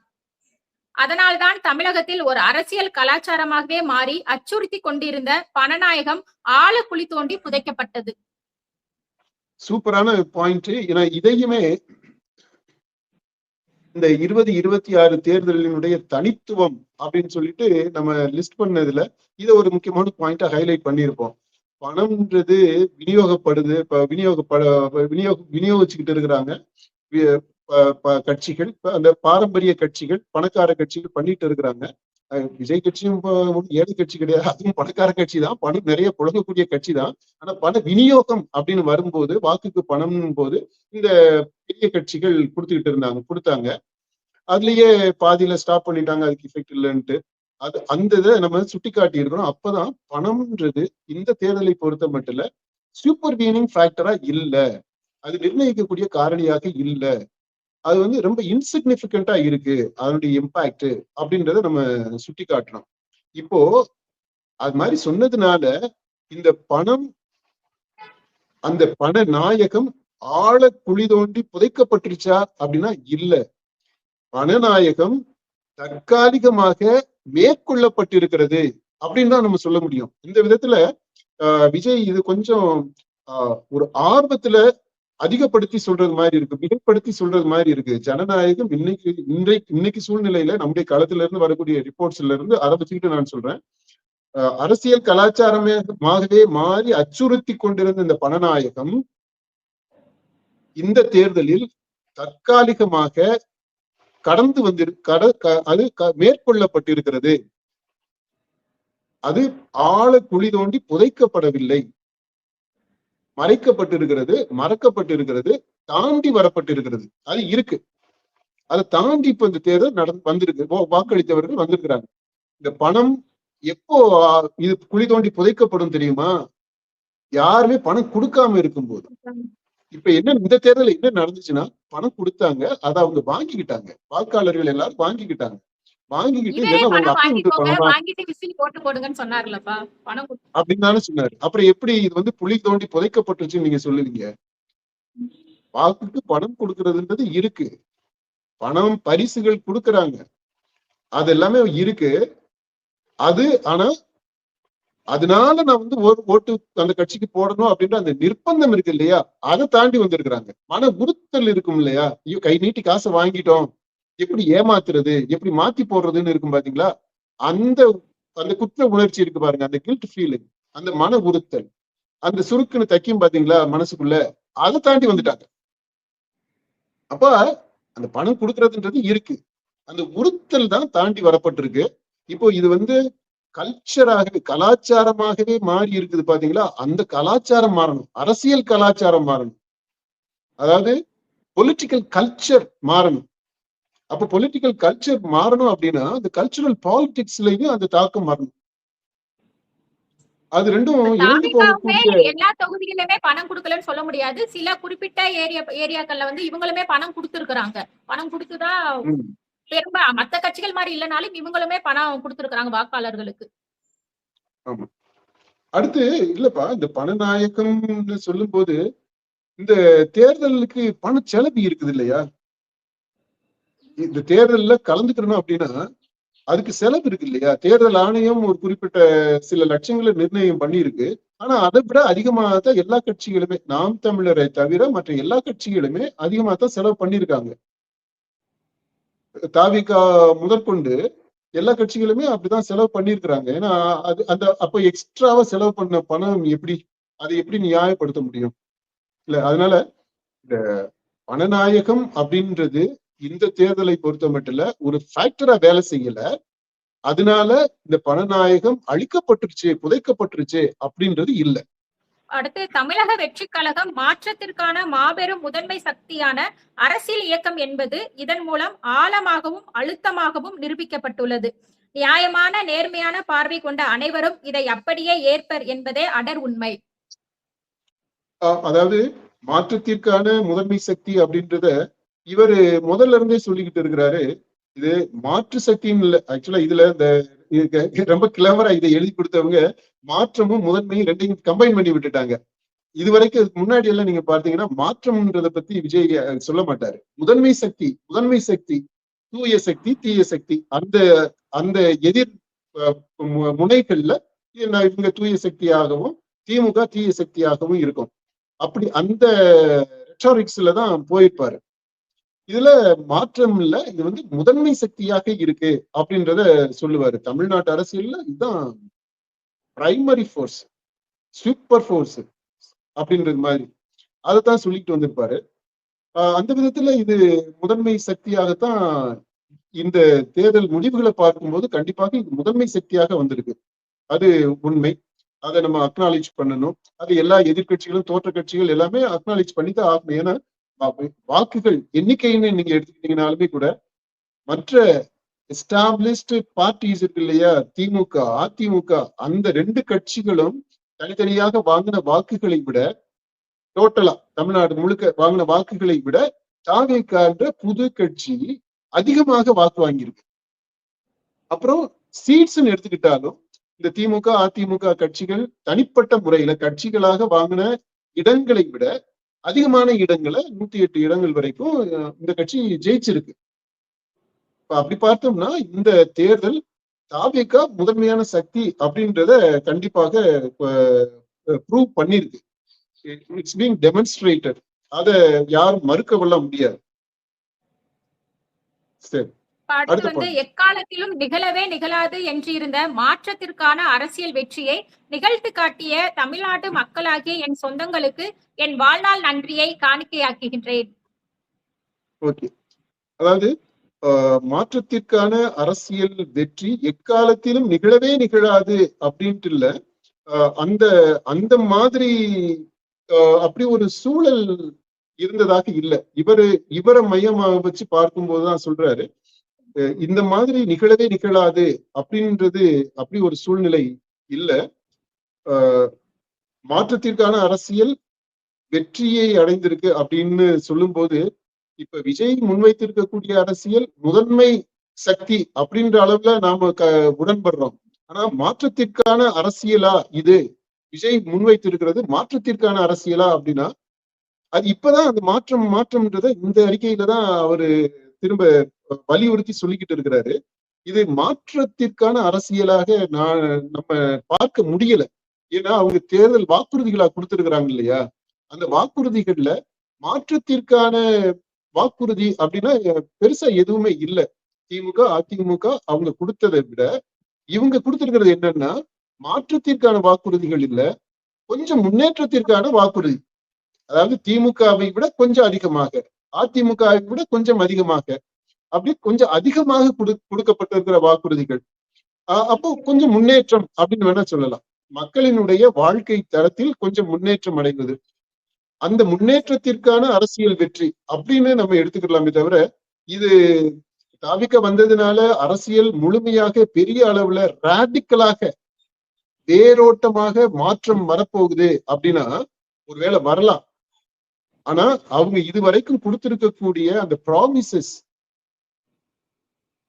அதனால்தான் தமிழகத்தில் ஒரு அரசியல் கலாச்சாரமாகவே மாறி அச்சுறுத்தி கொண்டிருந்த பணநாயகம் ஆழ குழி தோண்டி புதைக்கப்பட்டது. சூப்பரான பாயிண்ட். ஏன்னா இதையுமே இந்த 2026 தேர்தலினுடைய தனித்துவம் அப்படின்னு சொல்லிட்டு நம்ம லிஸ்ட் பண்ணதுல இதை ஒரு முக்கியமான பாயிண்டா ஹைலைட் பண்ணியிருப்போம். பணம்ன்றது விநியோகப்படுது. இப்ப விநியோகிச்சுக்கிட்டு இருக்கிறாங்க கட்சிகள், அந்த பாரம்பரிய கட்சிகள், பணக்கார கட்சிகள் பண்ணிட்டு இருக்கிறாங்க. விஜய் கட்சியும் ஏழை கட்சி கிடையாது, அதுவும் பணக்கார கட்சி தான், பணம் நிறைய புழங்கக்கூடிய கட்சி தான். ஆனா பண விநியோகம் அப்படின்னு வரும்போது, வாக்குக்கு பணம் போது இந்த பெரிய கட்சிகள் கொடுத்தாங்க. அதுலயே பாதியில ஸ்டாப் பண்ணிட்டாங்க, அதுக்கு எஃபெக்ட் இல்லைன்ட்டு. அந்த இதை நம்ம சுட்டி காட்டி இருக்கிறோம். அப்பதான் பணம்ன்றது இந்த தேர்தலை பொறுத்த மட்டும் இல்ல, சூப்பர் வீனிங் ஃபேக்டரா இல்ல, அது நிர்ணயிக்கக்கூடிய காரணியாக இல்ல, அது வந்து ரொம்ப இன்சிக்னிபிகண்டா இருக்கு அதனுடைய இம்பாக்ட் அப்படின்றத நம்ம சுட்டி காட்டணும். இப்போ அது மாதிரி சொன்னதுனால இந்த பணம், அந்த பண நாயகம் ஆழ குழி தோண்டி புதைக்கப்பட்டுருச்சா அப்படின்னா இல்ல. பணநாயகம் தற்காலிகமாக மேற்கொள்ளப்பட்டிருக்கிறது அப்படின்னு தான் நம்ம சொல்ல முடியும். இந்த விதத்துல விஜய் இது கொஞ்சம் ஒரு ஆர்வத்துல அதிகப்படுத்தி சொல்றது மாதிரி இருக்கு, மிகப்படுத்தி சொல்றது மாதிரி இருக்கு. ஜனநாயகம் இன்னைக்கு சூழ்நிலையில நம்முடைய களத்துல இருந்து வரக்கூடிய ரிப்போர்ட்ஸ்ல இருந்து அதை வச்சுக்கிட்டு நான் சொல்றேன், அரசியல் கலாச்சாரமாகவே மாறி அச்சுறுத்தி கொண்டிருந்த இந்த பணநாயகம் இந்த தேர்தலில் தற்காலிகமாக கடந்து அது மேற்கொள்ளப்பட்டிருக்கிறது. அது ஆழ குழி தோண்டி புதைக்கப்படவில்லை, மறைக்கப்பட்டிருக்கிறது, மறக்கப்பட்டிருக்கிறது, தாண்டி வரப்பட்டிருக்கிறது. அது இருக்கு. அதை தாண்டி இப்ப இந்த தேர்தல் வந்திருக்கு, வாக்களித்தவர்கள் வந்திருக்கிறாங்க. இந்த பணம் எப்போ இது குழி தோண்டி புதைக்கப்படும் தெரியுமா? யாருமே பணம் கொடுக்காம இருக்கும்போது. இப்ப என்ன இந்த தேர்தல் என்ன நடந்துச்சுன்னா, பணம் கொடுத்தாங்க, அதை அவங்க வாங்கிக்கிட்டாங்க. வாக்காளர்கள் எல்லாரும் வாங்கிக்கிட்டாங்க. வாங்கிக்கிட்டு இவரே இல்லைன்னா அவங்க பணம் அக்கௌண்ட் வாங்கிக்கோங்க, பணமா வாங்கிட்டு விசில் போட்டு போடுங்கன்னு சொன்னார்லப்பா. பணம் அப்படின்னு தானே சொன்னாரு. அப்புறம் எப்படி இது வந்து புலி தோண்டி புதைக்கப்பட்டுச்சுன்னு நீங்க சொல்லுவீங்க? வாக்குக்கு பணம் கொடுக்கறதுன்றது இருக்கு. பணம் பரிசுகள் கொடுக்கறாங்க. அது எல்லாமே இருக்கு. அது ஆனா அதனால நான் வந்து ஓட்டு அந்த கட்சிக்கு போடணும் அப்படின்ற அந்த நிர்பந்தம் இருக்கு இல்லையா, அதை தாண்டி வந்திருக்கிறாங்க. மன உறுத்தல் இருக்கும் இல்லையா, ஐயோ கை நீட்டி காசை வாங்கிட்டோம், எப்படி ஏமாத்துறது, எப்படி மாத்தி போடுறதுன்னு இருக்கும் பாத்தீங்களா, அந்த அந்த குற்ற உணர்ச்சி இருக்கு பாருங்க, அந்த கில்ட் ஃபீலிங், அந்த மன உறுத்தல், அந்த சுருக்குன்னு தைக்கும் பாத்தீங்களா மனசுக்குள்ள, அதை தாண்டி வந்துட்டாங்க. அப்ப அந்த பணம் கொடுக்கறதுன்றது இருக்கு, அந்த உறுத்தல் தான் தாண்டி வரப்பட்டிருக்கு. இப்போ இது வந்து கல்ச்சராகவே கலாச்சாரமாகவே மாறி இருக்குது பாத்தீங்களா, அந்த கலாச்சாரம் மாறணும், அரசியல் கலாச்சாரம் மாறணும், அதாவது பொலிட்டிக்கல் கல்ச்சர் மாறணும். அப்ப பொலிட்டிக்கல் கல்ச்சர் மாறணும் அப்படின்னா அந்த கல்ச்சுரல் பாலிடிக்ஸ்லயும் அந்த தாக்கம் மாறணும். அது ரெண்டும் இணைந்து தாவேகாவுமே போகக்கூடிய. எல்லா தொகுதிகளிலுமே பணம் கொடுக்கலன்னு சொல்ல முடியாது. சில குறிப்பிட்ட ஏரியாக்கள்ல வந்து இவங்களுமே பணம் கொடுத்திருக்கிறாங்க. பணம் கொடுத்துதான் மத்த கட்சிகள் மாதிரி இல்லைனாலும் இவங்களுமே பணம் கொடுத்திருக்கிறாங்க வாக்காளர்களுக்கு. ஆமா. அடுத்து இல்லப்பா, இந்த பணநாயகம்னு சொல்லும் போது இந்த தேர்தலுக்கு பண செலவு இருக்குது இல்லையா, இந்த தேர்தல்ல கலந்துக்கணும் அப்படின்னா அதுக்கு செலவு இருக்கு இல்லையா. தேர்தல் ஆணையம் ஒரு குறிப்பிட்ட சில லட்சங்களை நிர்ணயம் பண்ணியிருக்கு. ஆனா அதை விட அதிகமாக தான் எல்லா கட்சிகளுமே, நாம் தமிழரை தவிர மற்ற எல்லா கட்சிகளுமே அதிகமாக தான் செலவு பண்ணியிருக்காங்க. தாவிகா முதற்கொண்டு எல்லா கட்சிகளுமே அப்படிதான் செலவு பண்ணியிருக்கிறாங்க. ஏன்னா அது அந்த அப்ப எக்ஸ்ட்ராவா செலவு பண்ண பணம் எப்படி, அதை எப்படி நியாயப்படுத்த முடியும் இல்ல. அதனால இந்த பணநாயகம் அப்படின்றது இந்த தேர்தலை பொறுத்த மட்டும் ஒரு ஃபேக்டரா வேலை செய்யல. அதனால இந்த பணநாயகம் அழிக்கப்பட்டுருச்சு, புதைக்கப்பட்டுருச்சு அப்படின்றது இல்ல. அடுத்து தமிழக வெற்றிக் கழகம் மாற்றத்திற்கான மாபெரும் முதன்மை சக்தியான அரசியல் இயக்கம் என்பது இதன் மூலம் ஆழமாகவும் அழுத்தமாகவும் நிரூபிக்கப்பட்டுள்ளது. நியாயமான நேர்மையான பார்வை கொண்ட அனைவரும் இதை அப்படியே ஏற்பர் என்பதே அடர் உண்மை. அதாவது மாற்றத்திற்கான முதன்மை சக்தி அப்படின்றத இவரு முதல்ல இருந்தே சொல்லிக்கிட்டு இருக்கிறாரு. இது மாற்று சக்தின்னு இல்ல. ஆக்சுவலா இதுல இந்த ரொம்ப கிளவரா இதை எழுதி கொடுத்தவங்க மாற்றமும் முதன்மையும் ரெண்டையும் கம்பைன் பண்ணி விட்டுட்டாங்க. இதுவரைக்கும் அதுக்கு முன்னாடி எல்லாம் நீங்க பார்த்தீங்கன்னா மாற்றம்ன்றதை பத்தி விஜய் சொல்ல மாட்டாரு. முதன்மை சக்தி, முதன்மை சக்தி, தூய சக்தி, தீய சக்தி, அந்த அந்த எதிர் முனைகள்ல இவங்க தூய சக்தியாகவும் திமுக தீய சக்தியாகவும் இருக்கும். அப்படி அந்த ரெட்டாரிக்ஸ்ல தான் போயிருப்பாரு. இதுல மாற்றம் இல்ல, இது வந்து முதன்மை சக்தியாக இருக்கு அப்படின்றத சொல்லுவாரு. தமிழ்நாட்டு அரசியல்ல இதுதான் பிரைமரி ஃபோர்ஸ், சூப்பர் ஃபோர்ஸ் அப்படின்றது மாதிரி அதைத்தான் சொல்லிட்டு வந்திருப்பாரு. அந்த விதத்துல இது முதன்மை சக்தியாகத்தான் இந்த தேர்தல் முடிவுகளை பார்க்கும்போது கண்டிப்பாக இது முதன்மை சக்தியாக வந்திருக்கு. அது உண்மை. அதை நம்ம அக்னாலேஜ் பண்ணணும். அது எல்லா எதிர்கட்சிகளும் தோற்ற கட்சிகள் எல்லாமே அக்னாலேஜ் பண்ணிதான் ஆகணும். ஏன்னா வாக்குகள் எண்ணிக்கைன்னு நீங்க எடுத்துக்கிட்டீங்கன்னாலுமே கூட மற்ற எஸ்டாப்ளிஷ்டு பார்ட்டிஸ் இருக்கு இல்லையா, திமுக அதிமுக, அந்த ரெண்டு கட்சிகளும் தனித்தனியாக வாங்கின வாக்குகளை விட, டோட்டலா தமிழ்நாடு முழுக்க வாங்கின வாக்குகளை விட தாவேக்கான்ற புது கட்சி அதிகமாக வாக்கு வாங்கியிருக்கு. அப்புறம் சீட்ஸ்ன்னு எடுத்துக்கிட்டாலும் இந்த திமுக அதிமுக கட்சிகள் தனிப்பட்ட முறையில கட்சிகளாக வாங்கின இடங்களை விட அதிகமான இடங்களை 108 இடங்கள் வரைக்கும் இந்த கட்சி ஜெயிச்சிருக்கு. அப்படி பார்த்தோம்னா இந்த தேர்தல் தாவேகா முதன்மையான சக்தி அப்படின்றத கண்டிப்பாக ப்ரூவ் பண்ணிருக்கு. It's being demonstrated. அதை யாரும் மறுக்க கொள்ள முடியாது. சரி, அடுத்து வந்து எக்காலத்திலும் நிகழவே நிகழாது என்றிருந்த மாற்றத்திற்கான அரசியல் வெற்றியை நிகழ்த்து காட்டிய தமிழ்நாட்டு மக்களாகிய என் சொந்தங்களுக்கு என் வாழ்நாள் நன்றியை காணிக்கையாக்குகின்றேன். ஓகே, அதாவது மாற்றத்திற்கான அரசியல் வெற்றி எக்காலத்திலும் நிகழவே நிகழாது அப்படின்ட்டு இல்ல, அந்த அந்த மாதிரி அப்படி ஒரு சூழல் இருந்ததாக இல்லை. இவரை மையமாக வச்சு பார்க்கும்போதுதான் சொல்றாரு இந்த மாதிரி நிகழவே நிகழாது அப்படின்றது அப்படி ஒரு சூழ்நிலை இல்ல. மாற்றத்திற்கான அரசியல் வெற்றியை அடைந்திருக்கு அப்படின்னு சொல்லும் போது, இப்ப விஜய் முன்வைத்திருக்கக்கூடிய அரசியல் முதன்மை சக்தி அப்படின்ற அளவுல நாம உடன்படுறோம். ஆனா மாற்றத்திற்கான அரசியலா இது? விஜய் முன்வைத்திருக்கிறது மாற்றத்திற்கான அரசியலா அப்படின்னா, அது இப்பதான் அந்த மாற்றம்ன்றத இந்த அறிக்கையில தான் அவரு திரும்ப வலியுறுத்தி சொல்லிக்கிட்டு இருக்கிறாரு. இது மாற்றத்திற்கான அரசியலாக நம்ம பார்க்க முடியல. ஏன்னா அவங்க தேர்தல் வாக்குறுதிகளா கொடுத்திருக்கிறாங்க இல்லையா? அந்த வாக்குறுதிகள்ல மாற்றத்திற்கான வாக்குறுதி அப்படின்னா பெருசா எதுவுமே இல்லை. திமுக, அதிமுக அவங்க கொடுத்ததை விட இவங்க கொடுத்திருக்கிறது என்னன்னா, மாற்றத்திற்கான வாக்குறுதிகள் இல்ல, கொஞ்சம் முன்னேற்றத்திற்கான வாக்குறுதி. அதாவது திமுகவை விட கொஞ்சம் அதிகமாக, அதிமுகவை விட கொஞ்சம் அதிகமாக, அப்படி கொஞ்சம் அதிகமாக கொடுக்கப்பட்டிருக்கிற வாக்குறுதிகள். அப்போ கொஞ்சம் முன்னேற்றம் அப்படின்னு வேணா சொல்லலாம். மக்களினுடைய வாழ்க்கை தரத்தில் கொஞ்சம் முன்னேற்றம் அடைவது, அந்த முன்னேற்றத்திற்கான அரசியல் வெற்றி அப்படின்னு நம்ம எடுத்துக்கலாமே தவிர, இது தாவிக்க வந்ததுனால அரசியல் முழுமையாக பெரிய அளவுல ராடிக்கலாக வேரோட்டமாக மாற்றம் வரப்போகுது அப்படின்னா ஒருவேளை வரலாம். ஆனா அவங்க இதுவரைக்கும் கொடுத்திருக்கக்கூடிய அந்த ப்ராமிசஸ்,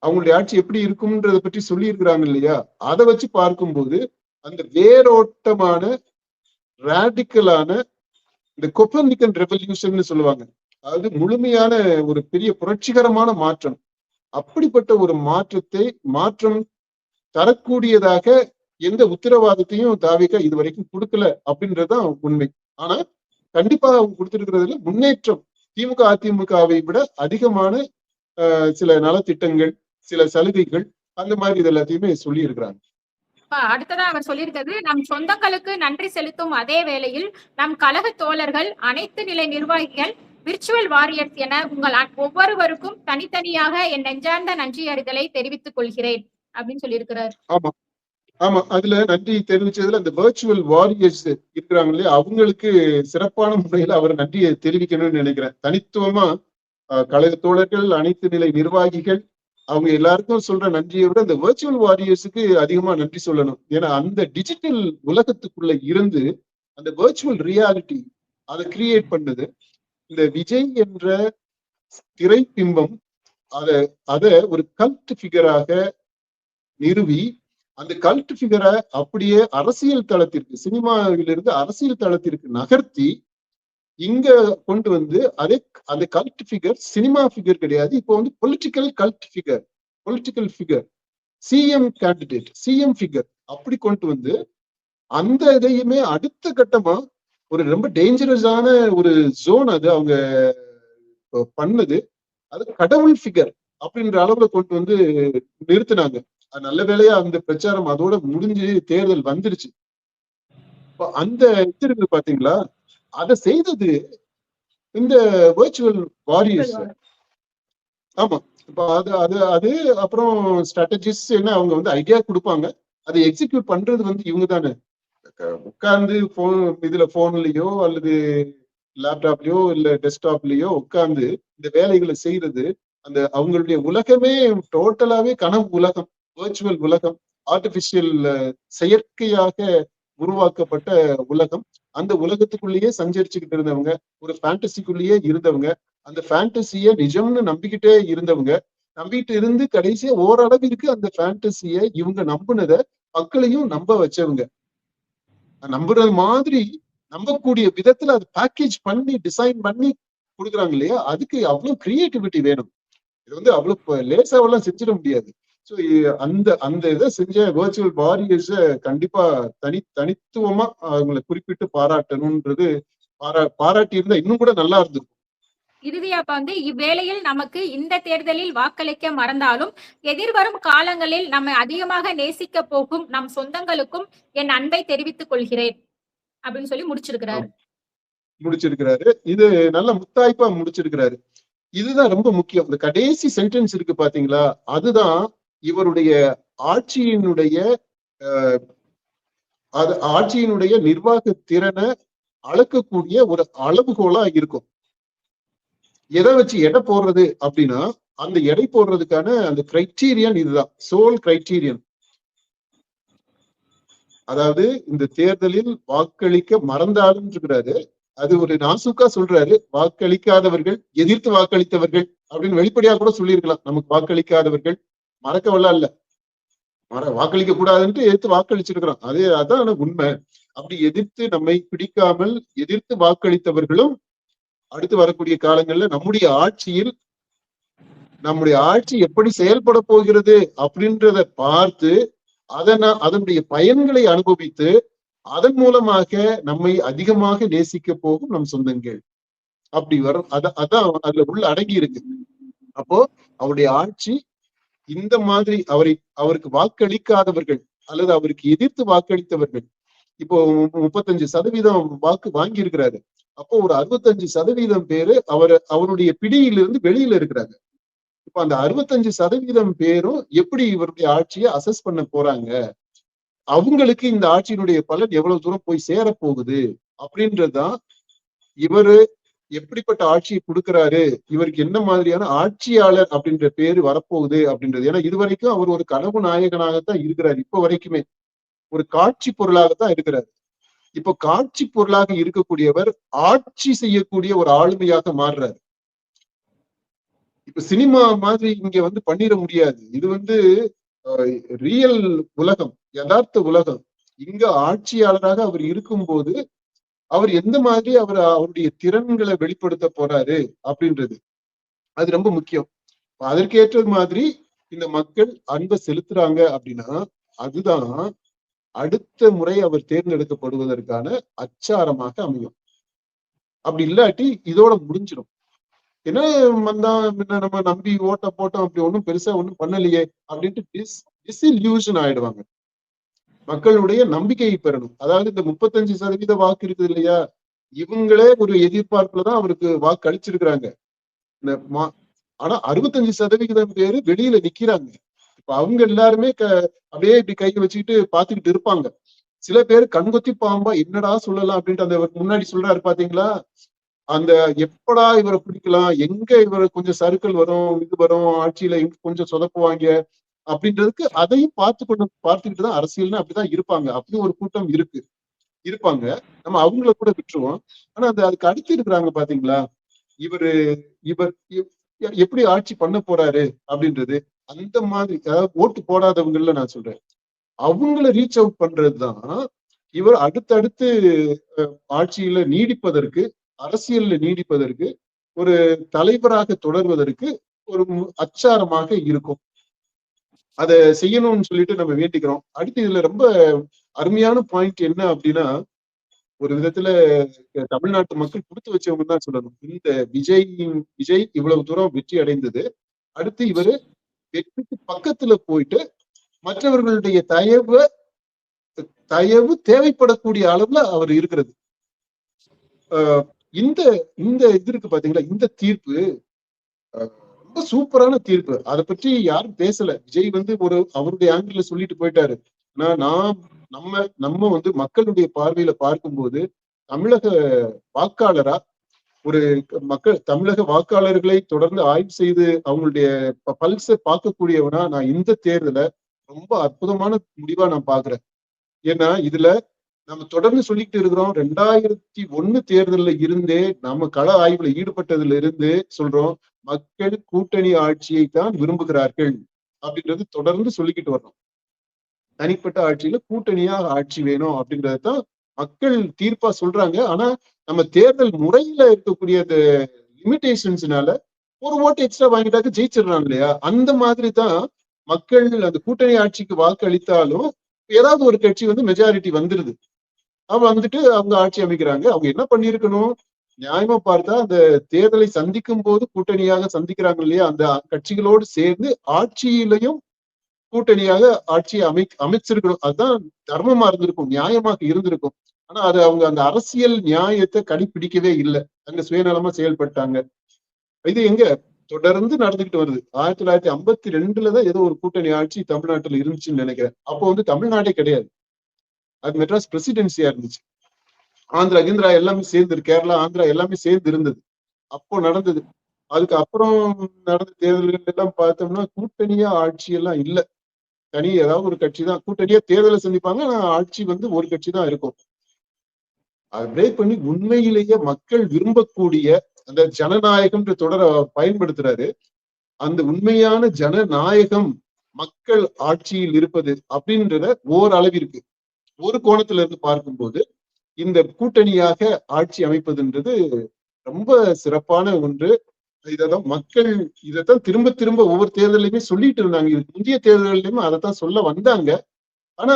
அவங்களுடைய ஆட்சி எப்படி இருக்கும்ன்றத பற்றி சொல்லி இருக்கிறாங்க இல்லையா? அதை வச்சு பார்க்கும்போது அந்த வேரோட்டமான ராடிக்கலான இந்த கொப்பர்னிக்கன் ரெவல்யூஷன் சொல்லுவாங்க, அதாவது முழுமையான ஒரு பெரிய புரட்சிகரமான மாற்றம், அப்படிப்பட்ட ஒரு மாற்றம் தரக்கூடியதாக எந்த உத்தரவாதத்தையும் தாவிக இதுவரைக்கும் கொடுக்கல அப்படின்றதுதான் உண்மை. ஆனா கண்டிப்பா அவங்க கொடுத்திருக்கிறதுல முன்னேற்றம் திமுக அதிமுகவை விட அதிகமான சில நலத்திட்டங்கள், சில சலுகைகள், அந்த மாதிரி இது எல்லாத்தையுமே சொல்லி இருக்கிறாங்க. அடுத்ததா அவர் சொல்லியிருக்கிறது, நம் சொந்தங்களுக்கு நன்றி செலுத்தும் அதே வேளையில் நம் கழக தோழர்கள், அனைத்து நிலை நிர்வாகிகள், விர்ச்சுவல் வாரியர்ஸ் என உங்கள் ஒவ்வொருவருக்கும் தனித்தனியாக என் நெஞ்சார்ந்த நன்றி அறிதலை தெரிவித்துக் கொள்கிறேன் அப்படின்னு சொல்லியிருக்கிறார். ஆமா ஆமா, அதுல நன்றி தெரிவிச்சதுல அந்த வர்ச்சுவல் வாரியர்ஸ் இருக்கிறாங்க இல்லையா, அவங்களுக்கு சிறப்பான முறையில அவர் நன்றியை தெரிவிக்கணும்னு நினைக்கிறேன். தனித்துவமா கழக தோழர்கள், அனைத்து நிலை நிர்வாகிகள், அவங்க எல்லாருக்கும் சொல்ற நன்றியை விட இந்த வர்ச்சுவல் வாரியர்ஸுக்கு அதிகமா நன்றி சொல்லணும். ஏன்னா அந்த டிஜிட்டல் உலகத்துக்குள்ள இருந்து அந்த வர்ச்சுவல் ரியாலிட்டி அதை கிரியேட் பண்ணது இந்த விஜய் என்ற திரைப்பிம்பம். அத ஒரு கல்ட் ஃபிகராக நிறுவி அந்த கல்ட் ஃபிகரை அப்படியே அரசியல் தளத்திற்கு, சினிமாவிலிருந்து அரசியல் தளத்திற்கு நகர்த்தி இங்க கொண்டு வந்து அந்த கல்ட் ஃபிகர் சினிமா ஃபிகர் கிடையாது, இப்போ வந்து political cult figure, political figure, CM candidate, CM figure அப்படி கொண்டு வந்து அந்த இதையுமே அடுத்த கட்டமா ஒரு ரொம்ப டேஞ்சரஸான ஒரு ஜோன் அது அவங்க பண்ணது. அது கடவுள் ஃபிகர் அப்படின்ற அளவுல கொண்டு வந்து நிறுத்தினாங்க. நல்ல வேளையா அந்த பிரச்சாரம் அதோட முடிஞ்சு தேர்தல் வந்துருச்சு. அந்த இது இருக்கு பாத்தீங்களா, அதை செய்தது இந்த வர்ச்சுவல் வாரியர்ஸ். ஆமா, இப்ப அது அப்புறம் ஸ்ட்ராட்டஜிஸ் என்ன அவங்க வந்து ஐடியா கொடுப்பாங்க, அதை எக்ஸிக்யூட் பண்றது வந்து இவங்க தானே. உட்கார்ந்து போன்லயோ அல்லது லேப்டாப்லயோ இல்ல டெஸ்க்டாப்லயோ உட்கார்ந்து இந்த வேலைகளை செய்யறது, அந்த அவங்களுடைய உலகமே டோட்டலாவே கனவு உலகம், வர்ச்சுவல் உலகம், ஆர்டிபிஷியல் செயற்கையாக உருவாக்கப்பட்ட உலகம். அந்த உலகத்துக்குள்ளேயே சஞ்சரிச்சுக்கிட்டு இருந்தவங்க, ஒரு ஃபேண்டசிக்குள்ளேயே இருந்தவங்க, அந்த ஃபேண்டசிய நிஜம்னு நம்பிக்கிட்டே இருந்தவங்க, நம்பிட்டு இருந்து கடைசியா ஓரளவிற்கு அந்த ஃபேண்டசிய இவங்க நம்பினத மக்களையும் நம்ப வச்சவங்க. நம்புறது மாதிரி நம்பக்கூடிய விதத்துல அது பேக்கேஜ் பண்ணி டிசைன் பண்ணி கொடுக்குறாங்க இல்லையா, அதுக்கு அவ்வளவு கிரியேட்டிவிட்டி வேணும். இது வந்து அவ்வளவு லேசாவெல்லாம் செஞ்சிட முடியாது. ஸோ அந்த இதை செஞ்ச வர்ச்சுவல் வாரியர்ஸ கண்டிப்பா தனித்துவமா அவங்களை குறிப்பிட்டு பாராட்டணும்ன்றது, பாராட்டி இருந்தா இன்னும் கூட நல்லா இருந்திருக்கும். இறுதியா வந்து இவ்வேளையில் நமக்கு இந்த தேர்தலில் வாக்களிக்க மறந்தாலும் எதிர்வரும் காலங்களில் நம்மை அதிகமாக நேசிக்க போகும் நம் சொந்தங்களுக்கும் என் அன்பை தெரிவித்துக் கொள்கிறேன் அப்படின்னு சொல்லி முடிச்சிருக்கிறாரு. இது நல்ல முத்தாய்ப்பா முடிச்சிருக்கிறாரு. இதுதான் ரொம்ப முக்கியம். இந்த கடைசி சென்டென்ஸ் இருக்கு பாத்தீங்களா, அதுதான் இவருடைய ஆட்சியினுடைய நிர்வாக திறனை அளக்கக்கூடிய ஒரு அளவுகோலா இருக்கும். எதை வச்சு எடை போடுறது அப்படின்னா, அந்த எடை போடுறதுக்கான அந்த கிரைட்டீரியன் இதுதான், சோல் கிரைட்டீரியன். அதாவது இந்த தேர்தலில் வாக்களிக்க மறந்தாலும் இருக்கிறாரு. அது ஒரு நாசுக்கா சொல்றாரு. வாக்களிக்காதவர்கள், எதிர்த்து வாக்களித்தவர்கள் அப்படின்னு வெளிப்படையா கூட சொல்லியிருக்கலாம். நமக்கு வாக்களிக்காதவர்கள் மறக்கவெல்லாம் இல்ல. வாக்களிக்க கூடாதுன்ட்டு எதிர்த்து வாக்களிச்சிருக்கிறோம். அதான் உண்மை. அப்படி எதிர்த்து நம்மை பிடிக்காமல் எதிர்த்து வாக்களித்தவர்களும் அடுத்து வரக்கூடிய காலங்கள்ல நம்முடைய ஆட்சி எப்படி செயல்பட போகிறது அப்படின்றத பார்த்து அதனுடைய பயன்களை அனுபவித்து அதன் மூலமாக நம்மை அதிகமாக நேசிக்க போகும் நம் சொந்தங்கள். அப்படி வரும். அதான் அதுல உள்ள அடங்கி இருக்கு. அப்போ அவருடைய ஆட்சி இந்த மாதிரி அவருக்கு வாக்களிக்காதவர்கள் அல்லது அவருக்கு எதிர்த்து வாக்களித்தவர்கள் இப்போ 35% வாக்கு வாங்கி இருக்கிறாரு. அப்போ ஒரு 65% பேரு அவருடைய பிடியிலிருந்து வெளியில இருக்கிறாங்க. இப்ப அந்த 65% பேரும் எப்படி இவருடைய ஆட்சியை அசஸ் பண்ண போறாங்க, அவங்களுக்கு இந்த ஆட்சியினுடைய பலன் எவ்வளவு தூரம் போய் சேர போகுது அப்படின்றதுதான். இவரு எப்படிப்பட்ட ஆட்சியை கொடுக்கிறாரு, இவருக்கு என்ன மாதிரியான ஆட்சியாளர் அப்படின்ற பேரு வரப்போகுது அப்படின்றது. ஏன்னா இதுவரைக்கும் அவர் ஒரு கனவு நாயகனாகத்தான் இருக்கிறார். இப்ப வரைக்குமே ஒரு காட்சி பொருளாகத்தான் இருக்கிறார். இப்ப காட்சி பொருளாக இருக்கக்கூடியவர் ஆட்சி செய்யக்கூடிய ஒரு ஆளுமையாக மாறுறாரு. இப்ப சினிமா மாதிரி இங்க பண்ணிட முடியாது. இது ரியல் உலகம், யதார்த்த உலகம். இங்க ஆட்சியாளராக அவர் இருக்கும்போது அவர் எந்த மாதிரி அவருடைய திறன்களை வெளிப்படுத்த போறாரு அப்படின்றது அது ரொம்ப முக்கியம். அதற்கேற்றது மாதிரி இந்த மக்கள் அன்பை செலுத்துறாங்க அப்படின்னா அதுதான் அடுத்த முறை அவர் தேர்ந்தெடுக்கப்படுவதற்கான அச்சாரமாக அமையும். அப்படி இல்லாட்டி இதோட முடிஞ்சிடும். ஏன்னா நம்ம நம்பி ஓட்ட போட்டோம், அப்படி ஒண்ணும் பெருசா ஒண்ணும் பண்ணலையே அப்படின்ட்டு டிஸ்இல்யூஷன் ஆயிடுவாங்க. மக்களுடைய நம்பிக்கையை பெறணும். அதாவது இந்த 35% வாக்கு இருக்குது இல்லையா, இவங்களே ஒரு எதிர்பார்ப்புலதான் அவருக்கு வாக்கு அளிச்சிருக்கிறாங்க. ஆனா 65% பேரு வெளியில நிக்கிறாங்க. இப்ப அவங்க எல்லாருமே அப்படியே இப்படி கை வச்சுக்கிட்டு பாத்துக்கிட்டு இருப்பாங்க. சில பேர் கண்கொத்தி பாம்பா என்னடா சொல்லலாம் அப்படின்ட்டு அந்த முன்னாடி சொல்றாரு பாத்தீங்களா, அந்த எப்படா இவரை பிடிக்கலாம், எங்க இவரை கொஞ்சம் சறுக்கல் வரும், இது வரும், ஆட்சியில கொஞ்சம் சொதப்புவாங்க அப்படின்றதுக்கு அதையும் பார்த்துக்கிட்டுதான் அரசியல்னு அப்படிதான் இருப்பாங்க. அப்படி ஒரு கூட்டம் இருப்பாங்க. நம்ம அவங்கள கூட விட்டுருவோம். ஆனா அதுக்கு அடுத்து இருக்கிறாங்க பாத்தீங்களா, இவர் எப்படி ஆட்சி பண்ண போறாரு அப்படின்றது. அந்த மாதிரி அதாவது ஓட்டு போடாதவங்கல நான் சொல்றேன், அவங்கள ரீச் அவுட் பண்றதுதான் இவர் அடுத்தடுத்து ஆட்சியில நீடிப்பதற்கு, அரசியல்ல நீடிப்பதற்கு, ஒரு தலைவராக தொடர்வதற்கு ஒரு அச்சாரமாக இருக்கும். அதை செய்யணும்னு சொல்லிட்டு நம்ம வேண்டிக்கிறோம். அடுத்து இதுல ரொம்ப அருமையான பாயிண்ட் என்ன அப்படின்னா, ஒரு விதத்துல தமிழ்நாட்டு மக்கள் கொடுத்து வச்சவங்க தான் சொல்லணும். இந்த விஜய் இவ்வளவு தூரம் வெற்றி அடைந்தது, அடுத்து இவரு வெற்றிக்கு பக்கத்துல போயிட்டு மற்றவர்களுடைய தயவு தேவைப்படக்கூடிய அளவுல அவர் இருக்கிறது. இந்த இது இருக்கு பாத்தீங்களா, இந்த தீர்ப்பு ரொம்ப சூப்பரான தீர்ப்பு. அதை பற்றி யாரும் பேசல. விஜய் அவருடைய ஆங்கிள் சொல்லிட்டு போயிட்டாரு. நம்ம மக்களுடைய பார்வையில பார்க்கும்போது தமிழக வாக்காளரா தமிழக வாக்காளர்களை தொடர்ந்து ஆய்வு செய்து அவங்களுடைய பல்ஸை பார்க்கக்கூடியவனா நான் இந்த தேர்தலை ரொம்ப அற்புதமான முடிவா நான் பாக்குறேன். ஏன்னா இதுல நம்ம தொடர்ந்து சொல்லிக்கிட்டு இருக்கிறோம், 2001 தேர்தல்ல இருந்தே நம்ம கள ஆய்வுல ஈடுபட்டதுல இருந்து சொல்றோம், மக்கள் கூட்டணி ஆட்சியை தான் விரும்புகிறார்கள் அப்படின்றது தொடர்ந்து சொல்லிக்கிட்டு வர்றோம். தனிப்பட்ட ஆட்சியில கூட்டணியாக ஆட்சி வேணும் அப்படின்றதான் மக்கள் தீர்ப்பா சொல்றாங்க. ஆனா நம்ம தேர்தல் முறையில இருக்கக்கூடிய அந்த லிமிடேஷன்ஸ்னால ஒரு ஓட்டு எக்ஸ்ட்ரா வாங்கிட்டாக்க ஜெயிச்சிடறாங்க இல்லையா, அந்த மாதிரி தான் மக்கள் அந்த கூட்டணி ஆட்சிக்கு வாக்கு அளித்தாலும் ஏதாவது ஒரு கட்சி மெஜாரிட்டி வந்துருது. அவங்க ஆட்சி அமைக்கிறாங்க. அவங்க என்ன பண்ணிருக்கணும், நியாயமா பார்த்தா அந்த தேர்தலை சந்திக்கும் போது கூட்டணியாக சந்திக்கிறாங்க இல்லையா, அந்த கட்சிகளோடு சேர்ந்து ஆட்சியிலையும் கூட்டணியாக ஆட்சியை அமைச்சிருக்கணும். அதுதான் தர்மமா இருந்திருக்கும், நியாயமாக இருந்திருக்கும். ஆனா அது அவங்க அந்த அரசியல் நியாயத்தை கடைபிடிக்கவே இல்லை, அங்க சுயநலமா செயல்பட்டாங்க. இது எங்க தொடர்ந்து நடந்துகிட்டு வருது. 1952தான் ஏதோ ஒரு கூட்டணி ஆட்சி தமிழ்நாட்டுல இருந்துச்சுன்னு நினைக்கிறேன். அப்போ தமிழ்நாடே கிடையாது, அது மெட்ராஸ் பிரசிடென்சியா இருந்துச்சு. ஆந்திரா கீந்திரா எல்லாமே சேர்ந்து, கேரளா ஆந்திரா எல்லாமே சேர்ந்து இருந்தது. அப்போ நடந்தது. அதுக்கு அப்புறம் நடந்த தேர்தல்கள் எல்லாம் பார்த்தோம்னா கூட்டணியா ஆட்சி எல்லாம் இல்லை. தனி ஏதாவது ஒரு கட்சி தான் கூட்டணியா தேர்தலை சந்திப்பாங்க. ஆனா ஆட்சி ஒரு கட்சி தான் இருக்கும். அதை பிரேக் பண்ணி உண்மையிலேயே மக்கள் விரும்பக்கூடிய அந்த ஜனநாயகம்ன்ற தொடரை பயன்படுத்துறாரு. அந்த உண்மையான ஜனநாயகம் மக்கள் ஆட்சியில் இருப்பது அப்படின்றத ஓரளவிற்கு ஒரு கோணத்துல இருந்து பார்க்கும்போது இந்த கூட்டணியாக ஆட்சி அமைப்பதுன்றது ரொம்ப சிறப்பான ஒன்று. இதான் மக்கள் இதைத்தான் திரும்ப திரும்ப ஒவ்வொரு தேர்தலையுமே சொல்லிட்டு இருந்தாங்க. இதுக்கு முந்தைய தேர்தல்லையுமே அதைத்தான் சொல்ல வந்தாங்க. ஆனா